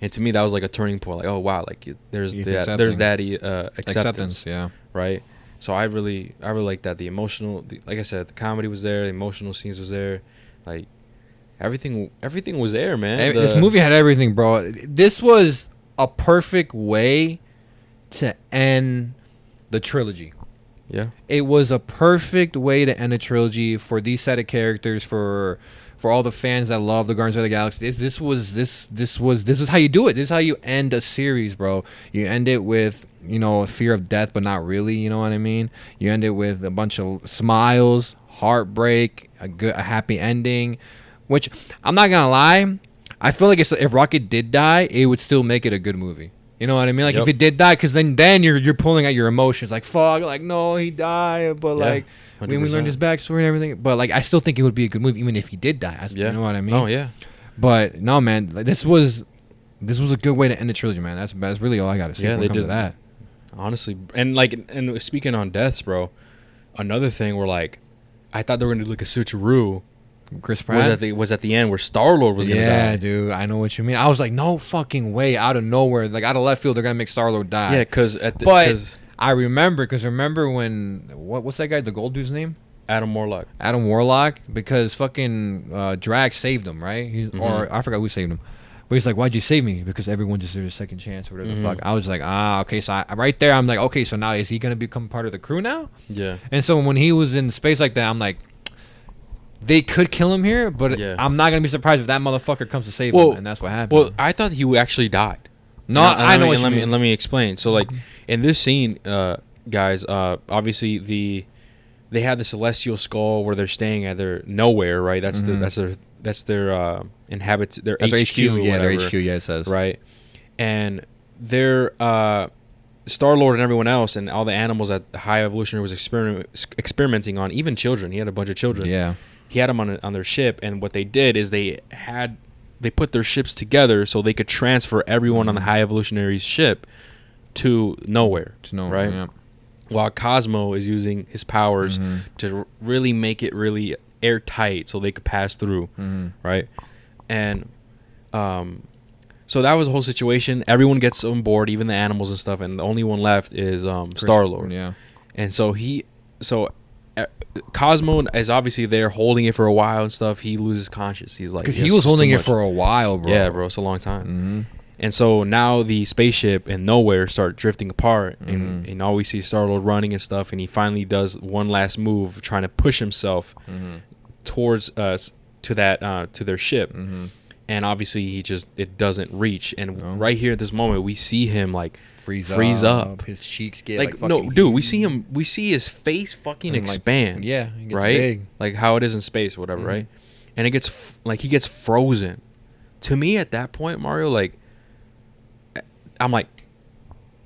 and to me that was like a turning point. Like, oh wow, like there's that acceptance, yeah, right. So I really like that. The emotional, like I said, the comedy was there, the emotional scenes was there, like everything was there, man. This movie had everything, bro. This was a perfect way to end the trilogy. Yeah, it was a perfect way to end a trilogy for these set of characters, for all the fans that love the Guardians of the Galaxy. This was how you do it. This is how you end a series, bro. You end it with, you know, a fear of death, but not really. You know what I mean? You end it with a bunch of smiles, heartbreak, a happy ending. Which I'm not gonna lie, I feel like if Rocket did die, it would still make it a good movie. You know what I mean? Like if it did die, because then you're pulling at your emotions. Like fuck, like no, he died, but like when we learned his backstory and everything. But like I still think it would be a good movie, even if he did die. You know what I mean? Oh yeah. But no, man, like, this was a good way to end the trilogy, man. That's really all I gotta say when it comes to that. Honestly, and speaking on deaths, bro, another thing where like I thought they were gonna do like a switcheroo. Chris Pratt was at the end where Star-Lord was gonna die. Yeah, dude, I know what you mean. I was like, no fucking way, out of nowhere, like out of left field, they're gonna make Star-Lord die. Yeah, because I remember when what's that guy, the gold dude's name? Adam Warlock. Because fucking Drax saved him, right? Or I forgot who saved him. But he's like, why'd you save me? Because everyone deserves a second chance or whatever the fuck. I was like, okay. So right there, I'm like, okay, so now is he going to become part of the crew now? Yeah. And so when he was in space like that, I'm like, they could kill him here, but I'm not going to be surprised if that motherfucker comes to save him. And that's what happened. Well, I thought he actually died. No, I know what you mean. And let me explain. So, like, in this scene, guys, obviously they had the celestial skull where they're staying at their nowhere, right? That's their inhabits their HQ, yeah, their HQ, yeah, it says, right? And their Star-Lord and everyone else and all the animals that the High Evolutionary was experimenting on, even children. He had a bunch of children. Yeah, he had them on their ship, and what they did is they put their ships together so they could transfer everyone on the High Evolutionary's ship to nowhere, right? Yeah. While Cosmo is using his powers to really make it really airtight so they could pass through, right? And so that was the whole situation. Everyone gets on board, even the animals and stuff, and the only one left is Star-Lord. Yeah. And so Cosmo is obviously there holding it for a while and stuff. He loses conscious. He's like, because he was holding it for a while, bro. Yeah, bro, it's a long time. And so now the spaceship and Nowhere start drifting apart, and all we see is Star-Lord running and stuff, and he finally does one last move, trying to push himself towards us to their ship, and obviously it doesn't reach. And right here at this moment, we see him like freeze up. His cheeks get like no, dude. We see his face fucking expand. Yeah, it gets right, big. like how it is in space, whatever, right? And it gets he gets frozen. To me, at that point, Mario, like, I'm like,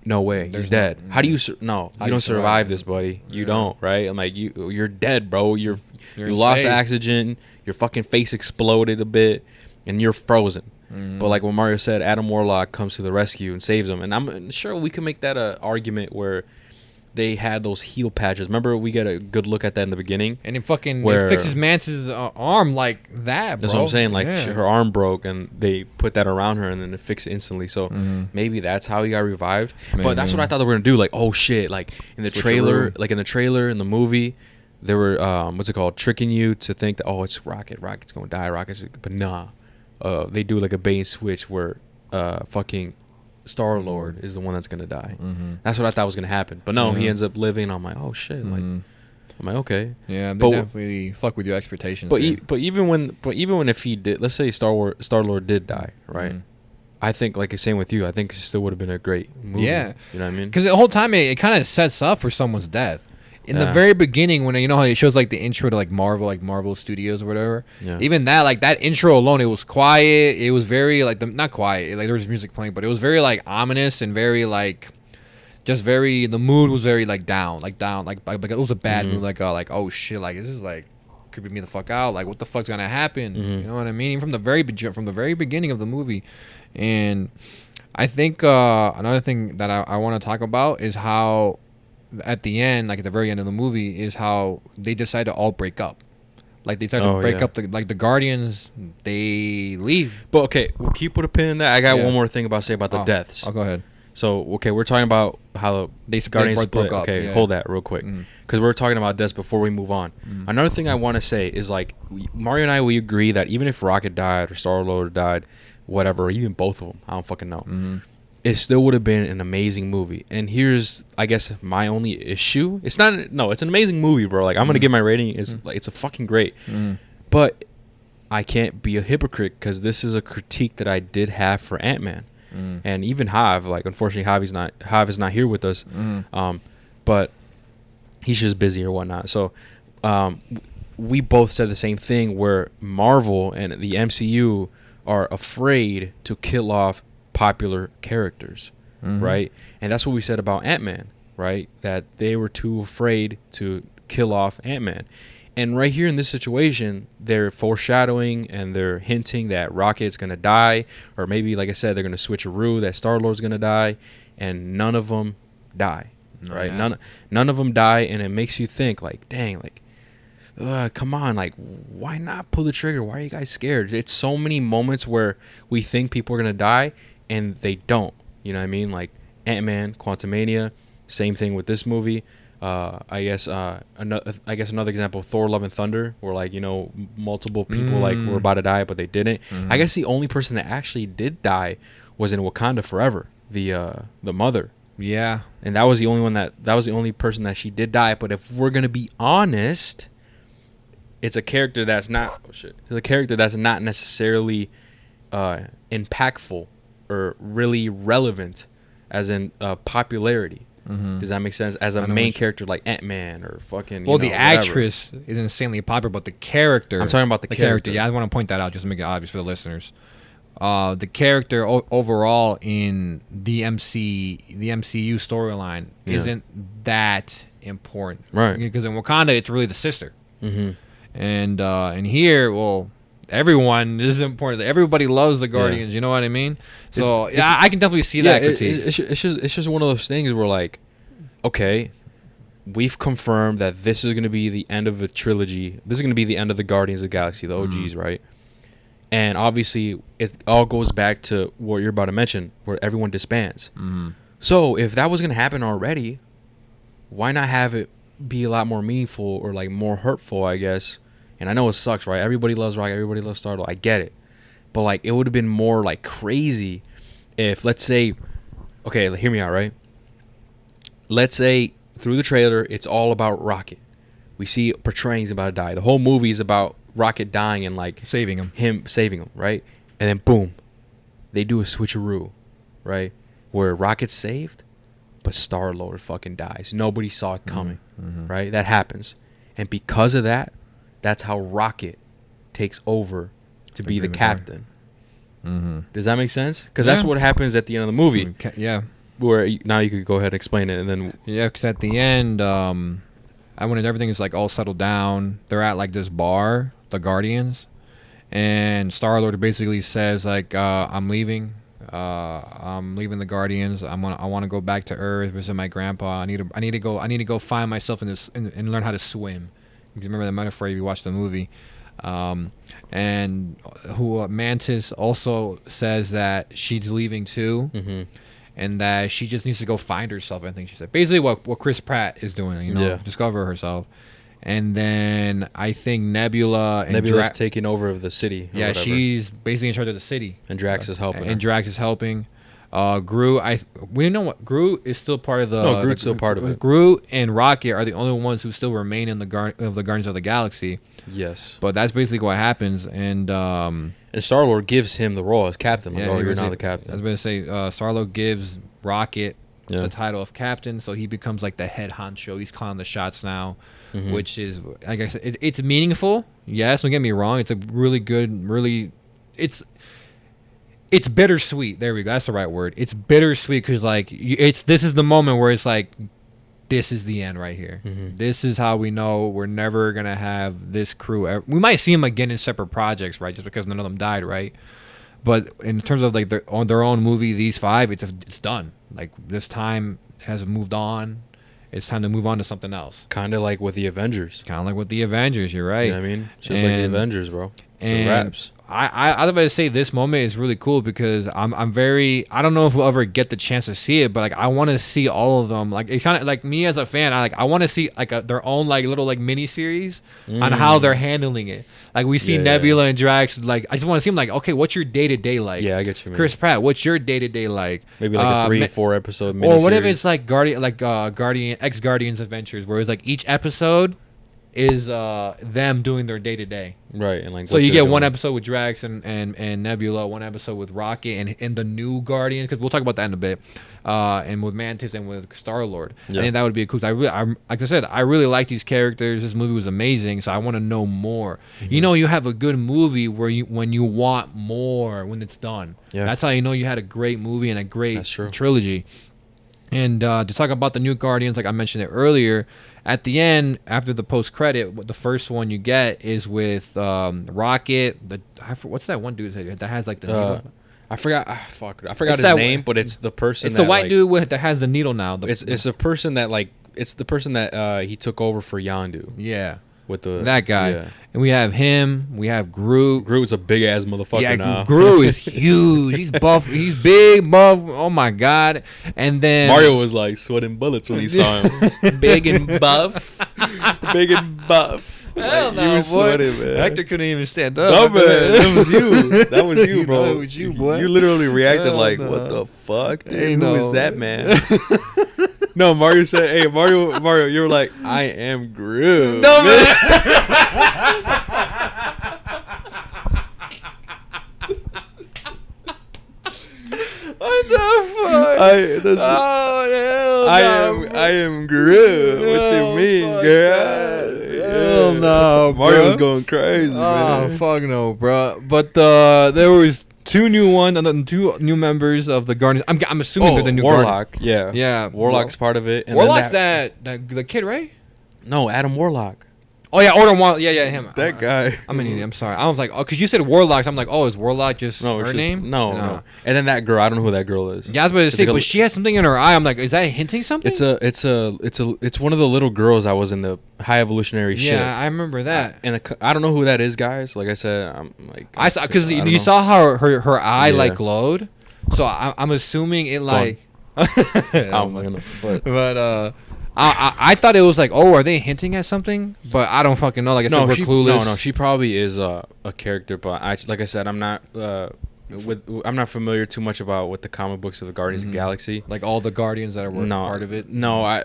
no way, he's dead. How do you you don't survive this, buddy. You don't, right? I'm like, you're dead, bro. You lost oxygen. Your fucking face exploded a bit, and you're frozen. But like what Mario said, Adam Warlock comes to the rescue and saves him. And I'm sure we can make that a argument where they had those heel patches. Remember, we get a good look at that in the beginning. And it fixes Mance's arm like that, bro. That's what I'm saying. Like, her arm broke, and they put that around her, and then it fixed it instantly. So maybe that's how he got revived. But that's what I thought they were going to do. Like, oh, shit. Like, in the trailer, in the movie, they were, what's it called? Tricking you to think that, oh, it's Rocket. Rocket's going to die. But nah. They do, like, a bait and switch where fucking Star-Lord is the one that's gonna die. That's what I thought was gonna happen, but no, he ends up living. I'm like, oh shit, like, I'm like, okay, yeah, they definitely fuck with your expectations. But even when if he did, let's say Star-Lord did die, right? I think, like, same with you, I think it still would have been a great movie. Yeah, you know what I mean? Because the whole time it kind of sets up for someone's death. In the very beginning, when you know how it shows like the intro to like Marvel Studios or whatever, even that, like, that intro alone, it was quiet. It was very like not quiet, like there was music playing, but it was very like ominous and very like just very. The mood was very like down, like it was a bad mood, like oh shit, like this is like creeping me the fuck out. Like, what the fuck's gonna happen? You know what I mean? Even from the very beginning of the movie, and I think another thing that I want to talk about is how, at the end, like at the very end of the movie, is how they decide to all break up. Like, they start to break up. The Guardians, they leave. But okay, can you put a pin in that? I got one more thing about the deaths. I'll go ahead. So okay, we're talking about how they Guardians broke up. Okay, hold that real quick, because we're talking about deaths before we move on. Another thing I want to say is, like, Mario and I, we agree that even if Rocket died or Star-Lord died, whatever, or even both of them, I don't fucking know. It still would have been an amazing movie. And here's, I guess, my only issue. It's an amazing movie, bro. Like, I'm going to give my rating. It's a fucking great. But I can't be a hypocrite, because this is a critique that I did have for Ant-Man. And even Hav, like, unfortunately, Hav is not here with us. But he's just busy or whatnot. So we both said the same thing, where Marvel and the MCU are afraid to kill off popular characters, right? And that's what we said about Ant-Man, right? That they were too afraid to kill off Ant-Man. And right here in this situation, they're foreshadowing and they're hinting that Rocket's gonna die, or maybe, like I said, they're gonna switcheroo that Star-Lord's gonna die, and none of them die, right? None of them die, and it makes you think, like, dang, like, come on, like, why not pull the trigger? Why are you guys scared? It's so many moments where we think people are gonna die, and they don't. You know what I mean? Like Ant-Man, Quantumania, same thing with this movie. I guess another example, Thor: Love and Thunder, where, like, you know, multiple people like were about to die, but they didn't. I guess the only person that actually did die was in Wakanda Forever, the mother. Yeah, and that was the only one that was the only person that she did die. But if we're gonna be honest, it's a character that's not. Oh shit! It's a character that's not necessarily impactful or really relevant, as in popularity. Does that make sense? As a main character like Ant-Man or fucking. Well, the actress is insanely popular, but the character. I'm talking about the character. Yeah, I want to point that out just to make it obvious for the listeners. The character overall in the MCU storyline isn't that important, right? Because in Wakanda, it's really the sister, and here, well, everyone, this is important. Everybody loves the Guardians. You know what I mean? So I can definitely see that critique. It's just one of those things where, like, okay, we've confirmed that this is going to be the end of a trilogy. This is going to be the end of the Guardians of the Galaxy, the OGs, right? And obviously, it all goes back to what you're about to mention, where everyone disbands. So if that was going to happen already, why not have it be a lot more meaningful, or like more hurtful, I guess? And I know it sucks, right? Everybody loves Rocket, everybody loves Star-Lord. I get it. But, like, it would have been more, like, crazy if let's say, okay, hear me out, right? Let's say through the trailer, it's all about Rocket. We see portraying he's about to die. The whole movie is about Rocket dying and like saving him saving him, right? And then boom, they do a switcheroo, right? Where Rocket's saved, but Star-Lord fucking dies. Nobody saw it coming, right? That happens. And because of that, that's how Rocket takes over to be the captain. Does that make sense? Because that's what happens at the end of the movie. Yeah. Where now you could go ahead and explain it, and then because at the end, when everything is like all settled down, they're at like this bar, the Guardians, and Star-Lord basically says like, I'm leaving the Guardians. I want to go back to Earth, visit my grandpa. I need to go find myself in this and learn how to swim. You can remember the metaphor if you watch the movie. And Mantis also says that she's leaving too. And that she just needs to go find herself. I think she said basically what Chris Pratt is doing, discover herself. And then I think Nebula's taking over of the city. Yeah, whatever. She's basically in charge of the city. And Drax is helping. And Drax is helping. Groot, we didn't know what Groot is still part of the. No, Groot's still part of it. Groot and Rocket are the only ones who still remain in the Guardians of the Galaxy. Yes. But that's basically what happens, and Star-Lord gives him the role as captain. Like, you're now the captain. I was going to say, Star-Lord gives Rocket the title of captain, so he becomes like the head honcho. He's calling the shots now, which is, like I said, it's meaningful. Yes, don't get me wrong. It's a really good, it's bittersweet. There we go. That's the right word. It's bittersweet because like this is the moment where it's like, this is the end right here. This is how we know we're never gonna have this crew. We might see them again in separate projects, right? Just because none of them died, right? But in terms of like their own movie, these 5, it's done. Like this time has moved on. It's time to move on to something else. Kind of like with the Avengers. You're right. You know what I mean? Just like the Avengers, bro. It's wraps. I was about to say this moment is really cool because I'm very, I don't know if we'll ever get the chance to see it, but like I want to see all of them. Like it kind of like me as a fan, I want to see like their own like little like mini series on how they're handling it. Like we see Nebula and Drax. Like I just want to see them like, okay, what's your day to day like? Yeah, I get you, man. Chris Pratt, what's your day to day like? Maybe like a 3-4 episode mini or what if it's like Guardians Adventures, where it's like each episode is them doing their day to day. Right, and like so you get one episode with Drax and Nebula, one episode with Rocket and the new Guardian, because we'll talk about that in a bit, and with Mantis and with Star-Lord. Yeah. I think that would be a cool. Like I said, I really like these characters. This movie was amazing, so I want to know more. You know, you have a good movie when you want more when it's done. Yeah. That's how you know you had a great movie and a great trilogy. And to talk about the new Guardians, like I mentioned it earlier, at the end, after the post-credit, the first one you get is with Rocket. What's that one dude that has like the needle? I forgot his name, but it's the person. It's the white dude that has the needle now. It's a person that like it's the person that he took over for Yondu. Yeah. With that guy. Yeah. And we have him. We have Groot. Groot's a big ass motherfucker now. Groot is huge. He's buff. He's big, buff. Oh my god. And then Mario was like sweating bullets when he saw him. Big and buff. Big and buff. Hell no, you was sweating, man. Hector couldn't even stand up. No, man. That was you. That was you, bro. That was you, boy. You literally reacted like, what the fuck, dude? Who is that man? No, Mario said, hey, Mario, you were like, I am Groot. No, man. What the fuck? I am Groot. What you mean, girl? Hell no, Mario was going crazy, man. Oh, fuck no, bro. But there was two new members of the Guardians. I'm assuming they're the new Warlock. Yeah. Warlock's part of it. And Warlock's the kid, right? No, Adam Warlock. Oh yeah, Warlock. Yeah, him. That guy. I'm an idiot. I'm sorry. I was like, because you said Warlocks. I'm like, is Warlock just her name? No. And then that girl. I don't know who that girl is. Yeah, I was about to say, but she has something in her eye. I'm like, is that hinting something? It's one of the little girls that was in the High Evolutionary ship. Yeah, I remember that. And I don't know who that is, guys. Like I said, I'm like, I saw because you saw how her eye like glowed. So I'm assuming it like. I thought it was like, are they hinting at something? But I don't fucking know. Like I said, we're clueless. No, she probably is a character. But like I said, I'm not I'm not familiar too much about what the comic books of the Guardians of the Galaxy. Like all the Guardians that were part of it. No, I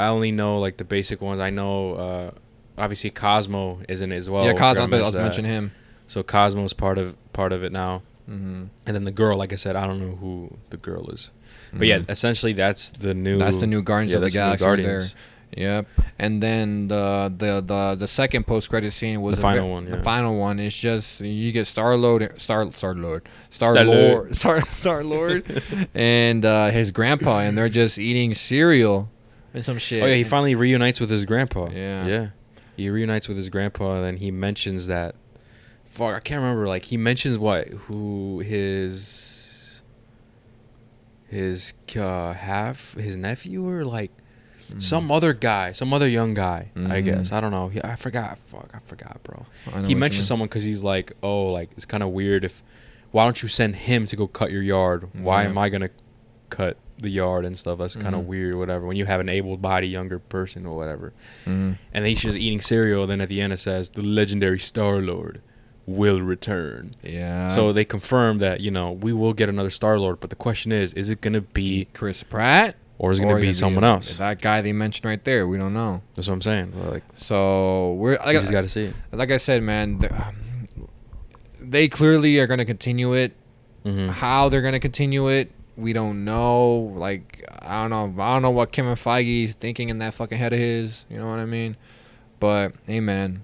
only know like the basic ones. I know obviously Cosmo is in it as well. Yeah, Cosmo. I was mentioning him. So Cosmo's part of it now. Mm-hmm. And then the girl, like I said, I don't know who the girl is. But yeah, essentially that's the new Guardians of the Galaxy there. Yep. And then the second post credit scene was the final one. Yeah. The final one is just you get Star Lord, and his grandpa, and they're just eating cereal and some shit. Oh yeah, he finally reunites with his grandpa. Yeah. Yeah. He reunites with his grandpa, and then he mentions that. Fuck, I can't remember. Like he mentions his nephew or like some other guy, some other young guy. I guess I don't know. I forgot. Fuck, I forgot, bro. He mentioned someone because he's like, oh, like it's kind of weird if. Why don't you send him to go cut your yard? Why am I gonna cut the yard and stuff? That's kind of weird, whatever. When you have an able-bodied younger person or whatever, and then he's just eating cereal. Then at the end it says the legendary Star-Lord will return. Yeah. So they confirm that we will get another Star-Lord, but the question is it gonna be Chris Pratt or is it gonna be someone else? That guy they mentioned right there, we don't know. That's what I'm saying. Like, so you just gotta see it. Like I said, man, they clearly are gonna continue it. How they're gonna continue it, we don't know. Like I don't know what Kevin Feige is thinking in that fucking head of his. You know what I mean? But hey, man,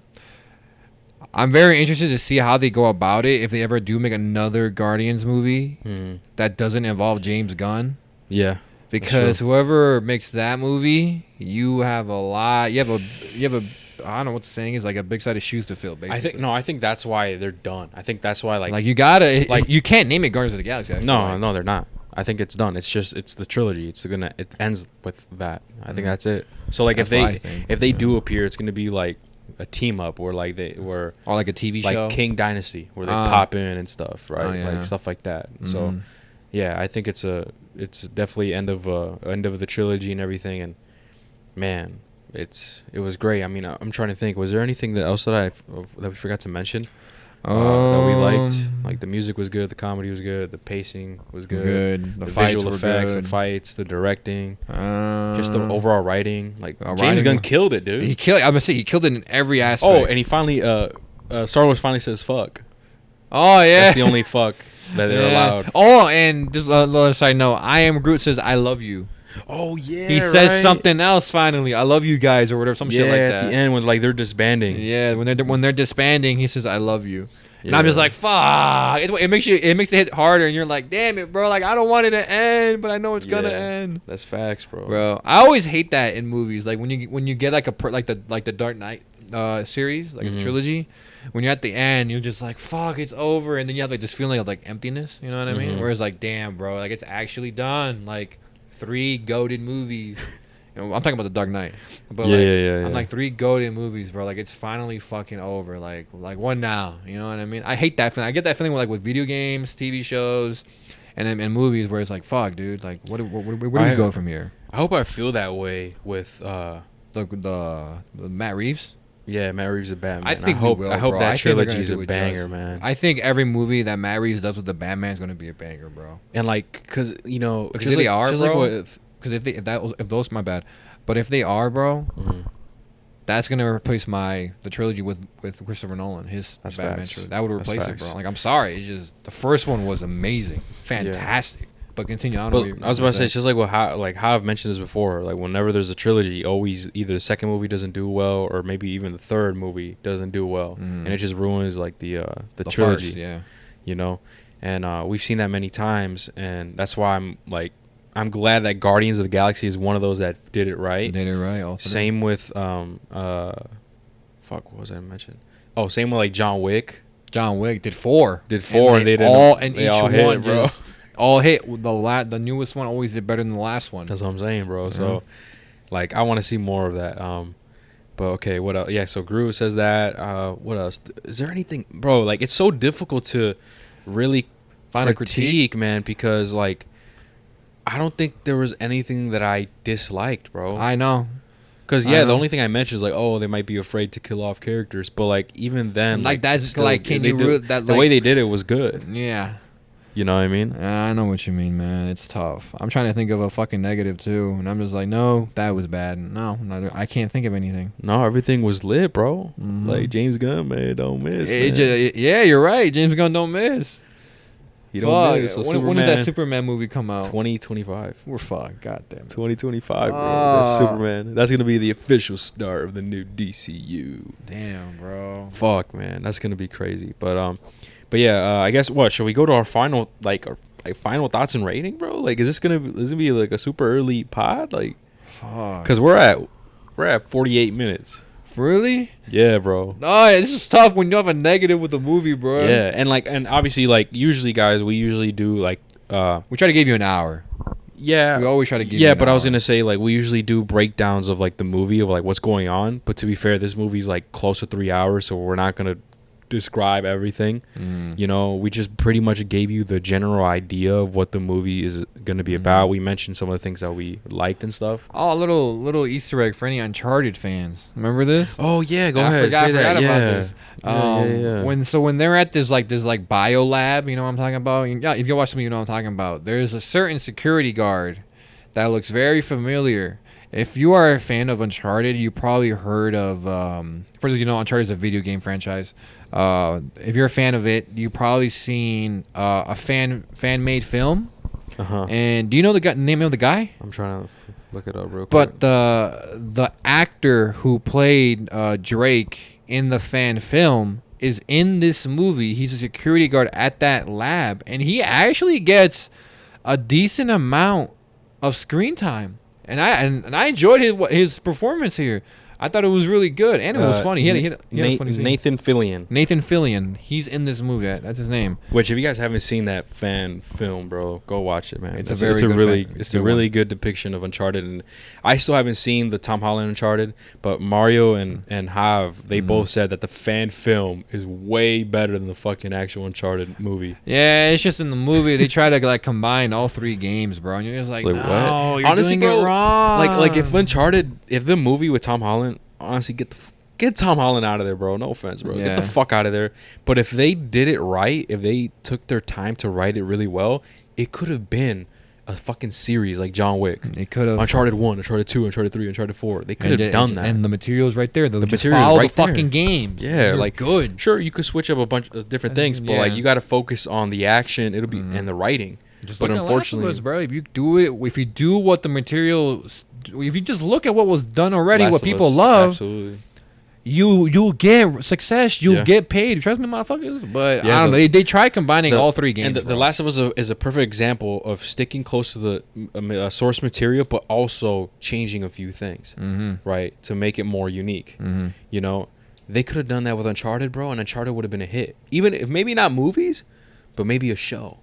I'm very interested to see how they go about it if they ever do make another Guardians movie that doesn't involve James Gunn. Yeah. Because whoever makes that movie, you have a I don't know what the saying is, like a big side of shoes to fill, basically. I think that's why they're done. I think that's why like you gotta you can't name it Guardians of the Galaxy. No, they're not. I think it's done. It's the trilogy. It ends with that. I think that's it. So like if they do appear, it's gonna be like a team up or like or like a TV show, like King Dynasty, where they pop in and stuff, right? Like stuff like that. So yeah, I think it's definitely end of the trilogy and everything. And man, it was great. I mean, I'm trying to think. Was there anything else that we forgot to mention? That we liked. Like the music was good, the comedy was good, the pacing was good, the visual effects, the fights, the directing, just the overall writing. Like James Gunn killed it, dude. I'm gonna say he killed it in every aspect. Oh, and he finally, Star Wars finally says fuck. Oh yeah, that's the only fuck that they're allowed. Oh, and just a little side note, I Am Groot says I love you. Oh yeah, he says something else finally. I love you guys or whatever, some shit like that. At the end when like they're disbanding. Yeah, when they're disbanding, he says I love you. And I'm just like, fuck. It makes it hit harder, and you're like, damn it, bro. Like I don't want it to end, but I know it's gonna end. That's facts, bro. Bro, I always hate that in movies. Like when you get like the Dark Knight series, like a trilogy. When you're at the end, you're just like, fuck, it's over, and then you have like this feeling of like emptiness. You know what I mean? Whereas like, damn, bro, like it's actually done. Like 3 goated movies. I'm talking about the Dark Knight, but I'm like 3 goated movies, bro. Like it's finally fucking over. Like what now? You know what I mean? I hate that feeling. I get that feeling with video games, TV shows, and movies where it's like, fuck, dude. Like where do we go from here? I hope I feel that way with the Matt Reeves. Yeah, Matt Reeves is Batman. I hope bro. that trilogy is a banger, man. I think every movie that Matt Reeves does with the Batman is gonna be a banger, bro. And like, cause because they are, bro. Because if those my bad, but if they are, bro, that's gonna replace the trilogy with Christopher Nolan. His Batman trilogy. That would replace it, bro. Like I'm sorry, it's just the first one was amazing, fantastic. Yeah. But continue on. But I was about to say, it's just like how I've mentioned this before. Like whenever there's a trilogy, always either the second movie doesn't do well, or maybe even the third movie doesn't do well, and it just ruins like the trilogy. First, And we've seen that many times, and that's why I'm glad that Guardians of the Galaxy is one of those that did it right. Same with what was I mentioning? Oh, same with like John Wick. John Wick did 4. And they all hit, bro. All hit. The newest one always did better than the last one. That's what I'm saying, bro. So, like, I want to see more of that. But okay, what else? Yeah, so Groot says that. What else? Is there anything, bro? Like, it's so difficult to really find a critique, man, because like, I don't think there was anything that I disliked, bro. I know. Because the only thing I mentioned is like, oh, they might be afraid to kill off characters, but like even then, like that's still, like, can you that the like, way they did it was good. Yeah. You know what I mean? I know what you mean, man. It's tough. I'm trying to think of a fucking negative too, and I'm just like, no, that was bad. No, I can't think of anything. No, everything was lit, bro. Like James Gunn, man, don't miss. Yeah, you're right. James Gunn don't miss. He don't miss. So when does that Superman movie come out? 2025. We're fucked. God damn it. 2025, bro. That's Superman. That's gonna be the official start of the new DCU. Damn, bro. Fuck, man. That's gonna be crazy. But yeah, I guess what should we go to our final final thoughts and rating, bro? Like, is this gonna be like a super early pod? Like, fuck. Because we're at 48 minutes. Really? Yeah, bro. Oh, yeah, this is tough when you have a negative with a movie, bro. Yeah, and obviously, like, usually, guys, we usually do like we try to give you an hour. Yeah, we always try to give. Yeah, but I was gonna say, like, we usually do breakdowns of like the movie of like what's going on. But to be fair, this movie's like close to 3 hours, so we're not gonna describe everything. You know, we just pretty much gave you the general idea of what the movie is going to be about. We mentioned some of the things that we liked and stuff. Oh, a little Easter egg for any Uncharted fans. Remember this? Oh yeah, go ahead. I forgot about this. When they're at this bio lab, you know what I'm talking about? Yeah, if you watch something, you know what I'm talking about. There's a certain security guard that looks very familiar. If you are a fan of Uncharted, you probably heard of first of all, Uncharted is a video game franchise. If you're a fan of it, you probably seen a fan-made film. And do you know the name of the guy? I'm trying to look it up real quick. But the actor who played Drake in the fan film is in this movie. He's a security guard at that lab, and he actually gets a decent amount of screen time. And I enjoyed his performance here. I thought it was really good, and it was funny. He had a funny scene. Nathan Fillion. Nathan Fillion. He's in this movie. That's his name. Which, if you guys haven't seen that fan film, bro, go watch it, man. It's a really good depiction of Uncharted, and I still haven't seen the Tom Holland Uncharted, but Mario and Hav, they both said that the fan film is way better than the fucking actual Uncharted movie. Yeah, it's just in the movie they try to like combine all three games, bro, and you're just like no, what? You're honestly, doing bro, it wrong. Like if the movie with Tom Holland. Honestly, get Tom Holland out of there, bro. No offense, bro. Yeah. Get the fuck out of there. But if they did it right, if they took their time to write it really well, it could have been a fucking series like John Wick. They could have Uncharted 1, Uncharted 2, Uncharted 3, Uncharted 4. They could have done that. And the material's right there. The material's follow right the fucking there. Games. Yeah, like good. Sure, you could switch up a bunch of different things, but like you got to focus on the action. It'll be and the writing. Just but unfortunately, Us, bro, if you do what the material, if you just look at what was done already, what people love, absolutely. You'll get success. You'll get paid. Trust me, motherfuckers. But I don't know. They try combining all three games. And the Last of Us is a perfect example of sticking close to the source material, but also changing a few things, right, to make it more unique. You know, they could have done that with Uncharted, bro, and Uncharted would have been a hit. Even if maybe not movies, but maybe a show.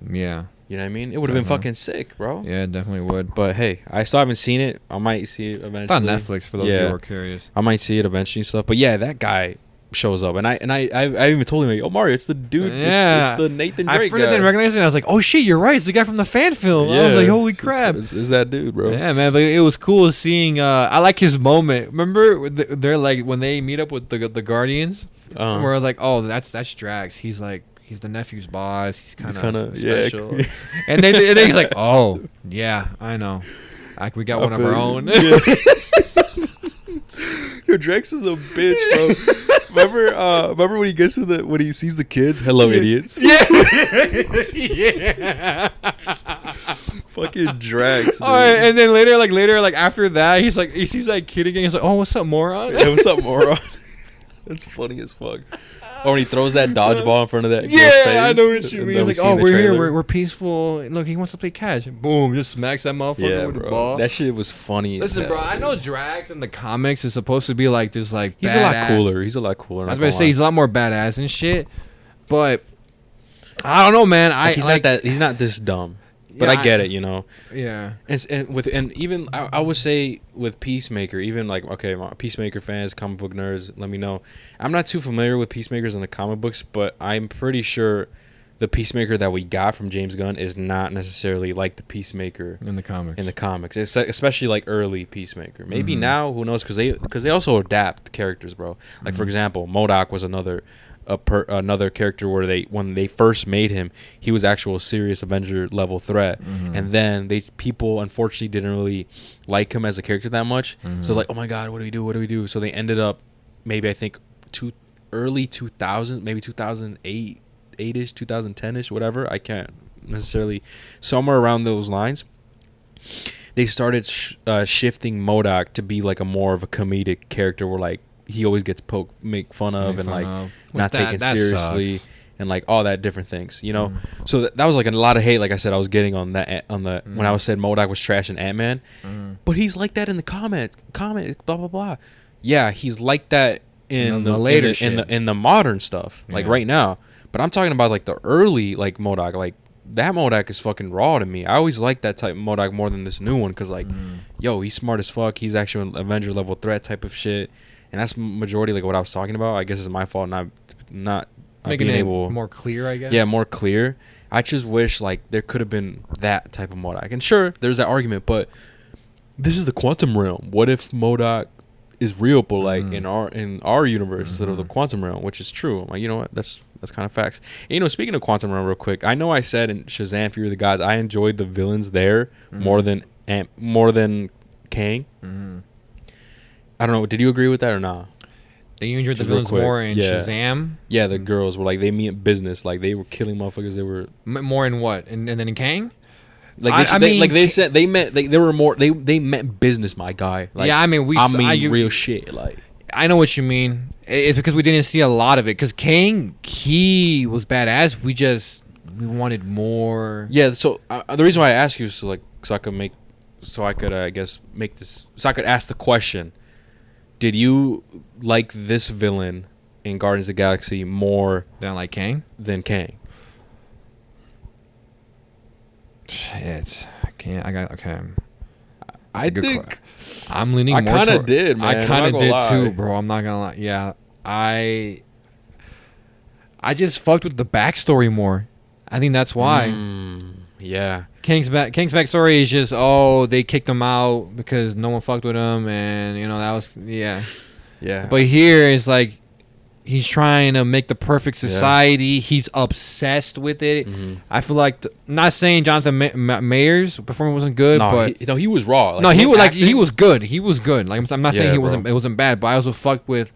Yeah. You know what I mean? It would have been fucking sick, bro. Yeah, it definitely would. But hey, I still haven't seen it. I might see it eventually. It's on Netflix for those who are curious. I might see it eventually and stuff. But yeah, that guy shows up, and I even told him, like, oh Mario, it's the dude. Yeah. It's the Nathan Drake guy. I didn't recognize it. I was like, oh shit, you're right. It's the guy from the fan film. Yeah. I was like, holy crap. It's that dude, bro. Yeah, man. But it was cool seeing. I like his moment. Remember, they're like when they meet up with the Guardians. Where I was like, oh, that's Drax. He's like. He's the nephew's boss. He's kind of special. Yeah. and then he's like, oh, yeah, I know. We got one of our own. Yeah. Yo, Drax is a bitch, bro. Remember when he gets when he sees the kids? Hello, idiots. Yeah. Yeah. Fucking Drax. All right, and then later, after that, he's like, he sees that kid again. He's like, oh, what's up, moron? Yeah, what's up, moron? That's funny as fuck. Or when he throws that dodgeball in front of that girl's face. Yeah, I know what you mean. Like, oh, we're here. We're peaceful. Look, he wants to play catch. Boom, just smacks that motherfucker with the ball. That shit was funny. Listen, bro, I know Drax in the comics is supposed to be like this, like, he's badass. a lot cooler. He's a lot cooler. I was about to say he's a lot more badass and shit. But I don't know, man. He's not this dumb. But I get it, you know. Yeah. And even I would say with Peacemaker, even like, okay, Peacemaker fans, comic book nerds, let me know. I'm not too familiar with Peacemakers in the comic books, but I'm pretty sure the Peacemaker that we got from James Gunn is not necessarily like the Peacemaker in the comics. It's especially like early Peacemaker. Maybe now, who knows? Because they also adapt characters, bro. Like for example, MODOK was another character where when they first made him, he was actual serious Avenger level threat, and then people unfortunately didn't really like him as a character that much. So like, oh my god, what do we do? What do we do? So they ended up maybe I think early 2000, maybe 2008. 8ish, 2010ish, whatever. I can't necessarily, somewhere around those lines. They started shifting MODOK to be like a more of a comedic character, where like he always gets make fun of not taken seriously, and like all that different things, you know. So that was like a lot of hate. Like I said, I was getting on that when I was said MODOK was trash and Ant-Man, but he's like that in the comic, blah blah blah. Yeah, he's like that in the later in the modern stuff, like right now. But I'm talking about like the early like MODOK, like that MODOK is fucking raw to me. I always like that type of MODOK more than this new one, because like, yo, he's smart as fuck. He's actually an Avenger level threat type of shit, and that's majority like what I was talking about. I guess it's my fault not making it more clear. I guess. Yeah, more clear. I just wish like there could have been that type of MODOK. And sure, there's that argument, but this is the quantum realm. What if MODOK is real, but like in our universe instead of the quantum realm, which is true. I'm like, you know what? That's kind of facts. And, you know, speaking of quantum realm, real quick, I know I said in Shazam: Fury of the Gods, I enjoyed the villains there more than Kang. I don't know. Did you agree with that or not? That you enjoyed the villains more in Shazam? Yeah, the girls were like, they mean business. Like they were killing motherfuckers. They were more in what? And then in Kang? Like they meant business, my guy. Like, yeah, I mean real shit. Like I know what you mean. It's because we didn't see a lot of it. Because Kang, he was badass. We wanted more. Yeah. So the reason why I ask you is so I could ask the question: did you like this villain in Guardians of the Galaxy more than Kang? Shit, I can't. I think I'm leaning. I kind of did, man. I kind of did too, bro. I'm not gonna lie. Yeah, I just fucked with the backstory more. I think that's why. Yeah. Kang's backstory is just they kicked him out because no one fucked with him, and you know that was yeah. But here it's like he's trying to make the perfect society. Yeah. He's obsessed with it. I feel like not saying Jonathan Mayer's performance wasn't good, but he was raw. Like, no, he was he was good. He was good. Like I'm not saying he wasn't. It wasn't bad, but I also fucked with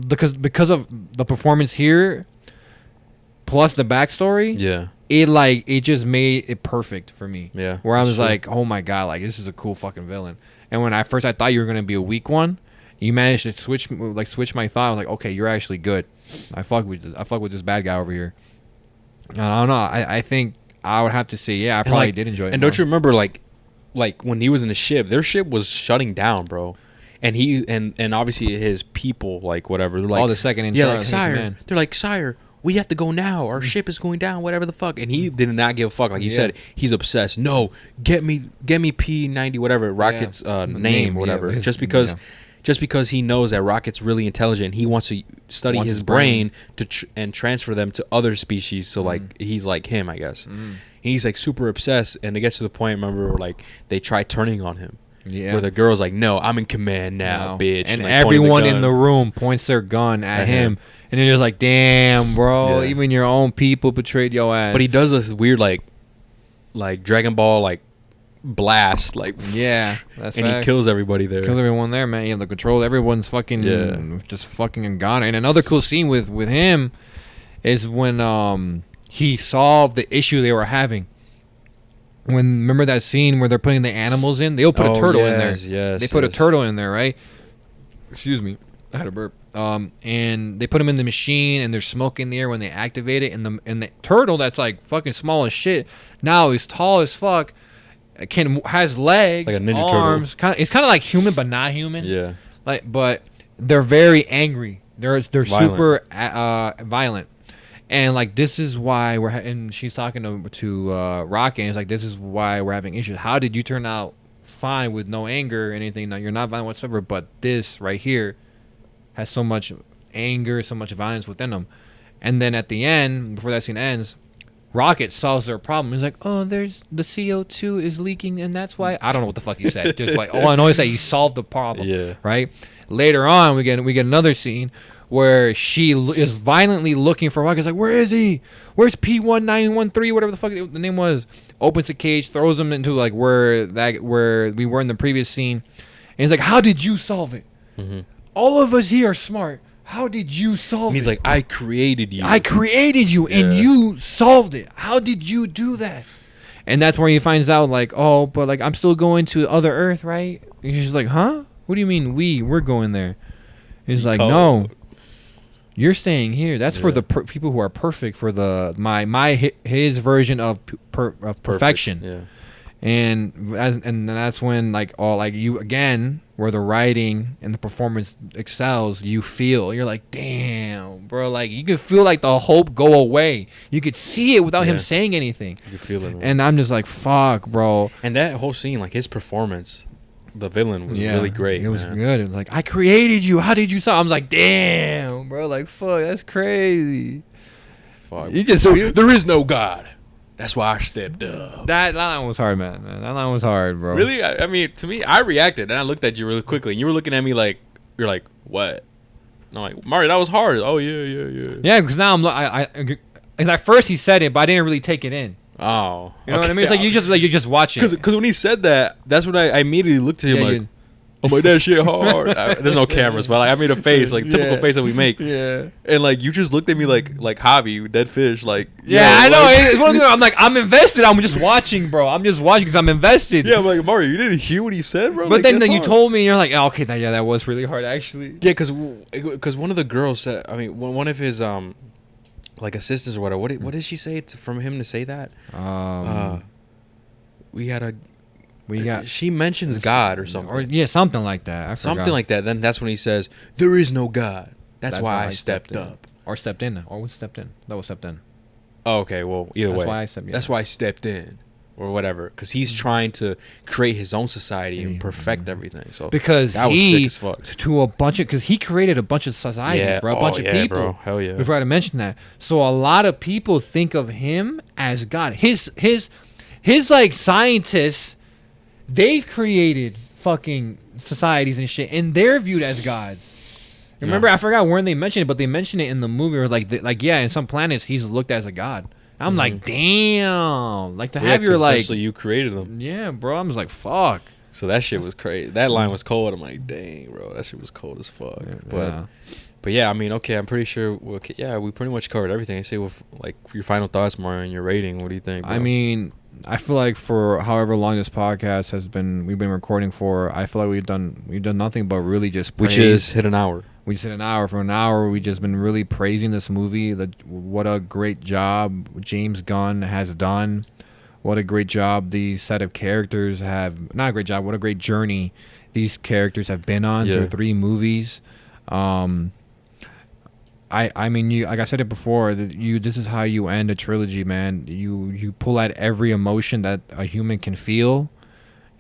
because of the performance here, plus the backstory. Yeah. It just made it perfect for me. Yeah. Where I was like, oh my god, like this is a cool fucking villain. And when I thought you were gonna be a weak one. You managed to switch my thought. I was like, okay, you're actually good. I fuck with this bad guy over here. I don't know. I think I would have to say, yeah, I probably did enjoy it. And don't you remember, like when he was in the ship, their ship was shutting down, bro. And he and obviously his people, like whatever, they're like, the second in charge, like sire. They're like, sire, we have to go now. Our ship is going down. Whatever the fuck. And he did not give a fuck. Like you said, he's obsessed. No, get me P90, whatever Rocket's name or whatever. Just because he knows that Rocket's really intelligent, he wants to study his brain to and transfer them to other species. So like he's like him, I guess. And he's like super obsessed, and it gets to the point, remember, where like they try turning on him. Yeah. Where the girl's like, "No, I'm in command now, bitch." And like, everyone in the room points their gun at him, and you're just like, "Damn, bro! Even your own people betrayed your ass." But he does this weird like Dragon Ball blast, like that's and facts. He kills everybody there. Kills everyone there, man. You have the control. Everyone's fucking just fucking gone. And another cool scene with him is when he solved the issue they were having. Remember that scene where they're putting the animals in? They'll put a turtle in there. Yes, they put a turtle in there, right? Excuse me, I had a burp. And they put him in the machine, and there's smoke in the air when they activate it. And the turtle that's like fucking small as shit now is tall as fuck. Has legs, like a ninja arms. It's kind of like human, but not human. Yeah. But they're very angry. They're violent. Super violent, and like this is why and she's talking to Rocket, and it's like this is why we're having issues. How did you turn out fine with no anger or anything? You're not violent whatsoever, but this right here has so much anger, so much violence within them. And then at the end, before that scene ends, Rocket solves their problem. He's like, oh, there's the CO2 is leaking, and that's why. I don't know what the fuck he said. Just like, all I know is that he solved the problem. Yeah. Right. Later on, we get another scene where she is violently looking for Rocket. It's like, where is he? Where's P1913? Whatever the fuck the name was. Opens the cage, throws him into like where we were in the previous scene, and he's like, how did you solve it? Mm-hmm. All of us here are smart. How did you solve it? He's like, I created you. I created you, and you solved it. How did you do that? And that's where he finds out, like, oh, but like I'm still going to Other Earth, right? And she's like, huh? What do you mean we're going there? He's like, no, you're staying here. That's for the people who are perfect, for his version of perfection. Yeah. And that's when like all like you again, where the writing and the performance excels, you're like, damn, bro, like you could feel like the hope go away. You could see it without him saying anything. You could feel it. And I'm just like, fuck, bro. And that whole scene, like his performance, the villain was really great. It was good. It was like, I created you. How did you solve? I was like, damn, bro, like fuck, that's crazy. Fuck. You just there is no God. That's why I stepped up. That line was hard, man. That line was hard, bro. Really? I mean, to me, I reacted and I looked at you really quickly. And you were looking at me like, you're like, what? And I'm like, Mario, that was hard. Oh, yeah. Yeah, because now cause at first he said it, but I didn't really take it in. Oh. You know what I mean? It's like you're just watching. Because when he said that, that's when I immediately looked at him like, oh my, that shit hard. There's no cameras, but like I made a face, like typical face that we make. Yeah. And like you just looked at me like Javi, dead fish, like. Yeah, I know. It's one of the, I'm like, I'm invested. I'm just watching, bro. I'm just watching because I'm invested. Yeah, I'm like, Mario, you didn't hear what he said, bro. But like, then you told me, and you're like, oh, okay, that was really hard, actually. Yeah, because one of the girls said, I mean, one of his like assistants or whatever. What did she say from him to say that? She mentions God or something. Or something like that. Something like that. Then that's when he says, "There is no God. That's why I stepped up." Or stepped in. Or we stepped in. That was stepped in. Oh, okay. Well, either way. That's why I stepped in, or whatever. Because he's trying to create his own society and perfect everything. So because that was sick as fuck. Because he created a bunch of societies, bro. A bunch of people. Bro. Hell yeah. Before I mentioned that, so a lot of people think of him as God. His like scientists. They've created fucking societies and shit, and they're viewed as gods. Remember, I forgot when they mentioned it, but they mentioned it in the movie. Or like, in some planets, he's looked as a god. I'm like, damn, like to have your like. Essentially, you created them. Yeah, bro. I'm just like, fuck. So that shit was crazy. That line was cold. I'm like, dang, bro, that shit was cold as fuck. But yeah, I mean, okay, I'm pretty sure. We pretty much covered everything. I say, with like your final thoughts, Mario, and your rating. What do you think, bro? I mean, I feel like for however long this podcast we've been recording for, I feel like we've done nothing but really just praise. Which is hit an hour. We just hit an hour. For an hour, we just been really praising this movie. What a great job James Gunn has done. What a great job these set of characters have. Not a great job. What a great journey these characters have been on through 3 movies. I mean, like I said it before, this is how you end a trilogy, man. You pull out every emotion that a human can feel,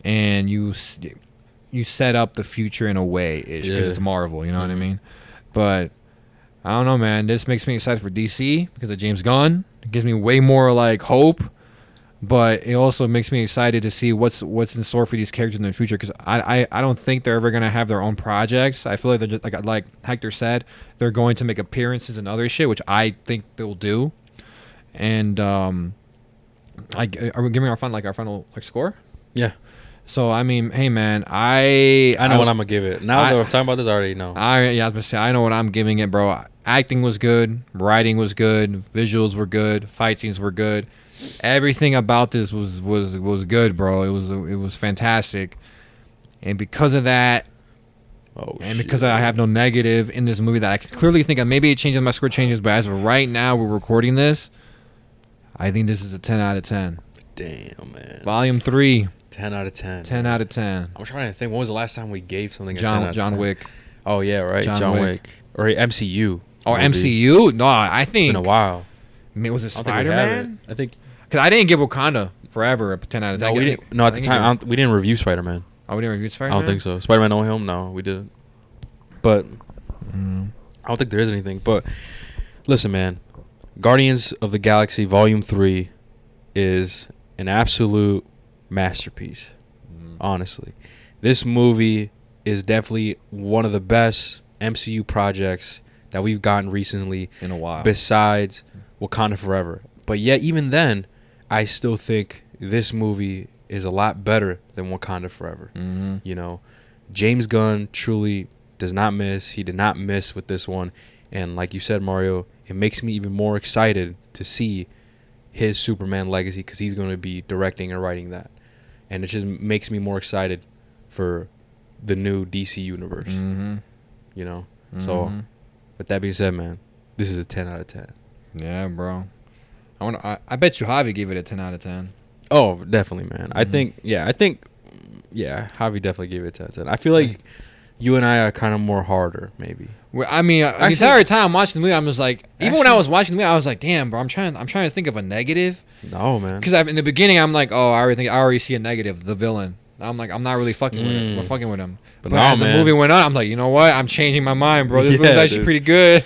and you set up the future in a way, because it's Marvel, you know what I mean? But I don't know, man. This makes me excited for DC because of James Gunn. It gives me way more like hope, but it also makes me excited to see what's in store for these characters in the future, because I don't think they're ever gonna have their own projects. I feel like they're just like Hector said, they're going to make appearances and other shit, which I think they'll do. And are we giving our final score? Yeah. So I mean, hey man, I know what I'm gonna give it. Now that we're talking about this, I already know. I was gonna say I know what I'm giving it, bro. Acting was good, writing was good, visuals were good, fight scenes were good. Everything about this was good, bro. It was fantastic, and because of that, because I have no negative in this movie that I can clearly think of, maybe it changes, my score changes, but as of right now, we're recording this. I think this is a 10 out of 10. Damn, man. Volume 3. 10 out of 10. 10 out of 10. I'm trying to think. When was the last time we gave something a 10 out of 10? John Wick. Oh yeah, right. John Wick. Or MCU. Oh, MCU? No, I think. It's been a while. I mean, was it Spider-Man? I think. Because I didn't give Wakanda Forever a 10 out of 10. No, we didn't. No, at the time, we didn't review Spider-Man. Oh, we didn't review Spider-Man? I don't think so. Spider-Man No Way Home? No, we didn't. But I don't think there is anything. But listen, man. Guardians of the Galaxy Volume 3 is an absolute masterpiece. Honestly, this movie is definitely one of the best MCU projects that we've gotten recently in a while, besides Wakanda Forever. But yet, even then, I still think this movie is a lot better than Wakanda Forever. You know, James Gunn truly does not miss. He did not miss with this one. And like you said, Mario, it makes me even more excited to see his Superman legacy, because he's going to be directing and writing that. And it just makes me more excited for the new DC universe. You know? So, with that being said, man, this is a 10 out of 10. Yeah, bro. I bet you Javi gave it a 10 out of 10. Oh, definitely, man. I think, Javi definitely gave it a 10 out of 10. I feel like you and I are kind of more harder, maybe. Well, I mean, the entire time watching the movie, I'm just like, even when I was watching the movie, I was like, damn, bro, I'm trying to think of a negative. No, man. Because in the beginning, I'm like, oh, I already see a negative, the villain. I'm like, I'm not really fucking with him. We're fucking with him. But as the movie went on, I'm like, you know what? I'm changing my mind, bro. This movie's actually pretty good.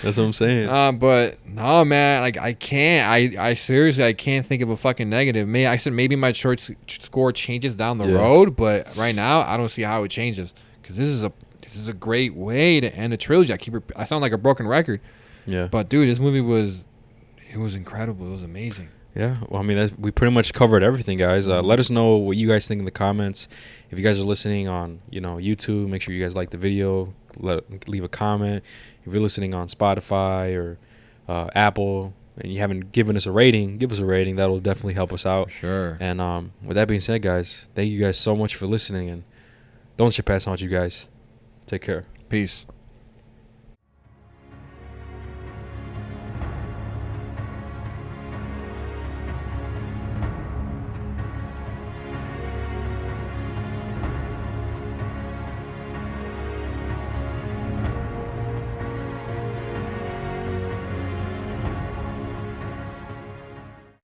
That's what I'm saying. But no, man, like I can't. I seriously, I can't think of a fucking negative. Maybe my short score changes down the road, but right now, I don't see how it changes. Because this is a great way to end a trilogy. I sound like a broken record. Yeah. But dude, this movie was incredible. It was amazing. Yeah, well, I mean, we pretty much covered everything, guys. Let us know what you guys think in the comments. If you guys are listening on, YouTube, make sure you guys like the video. Leave a comment. If you're listening on Spotify or Apple and you haven't given us a rating, give us a rating. That'll definitely help us out. Sure. And with that being said, guys, thank you guys so much for listening. And don't let your past haunt you guys. Take care. Peace.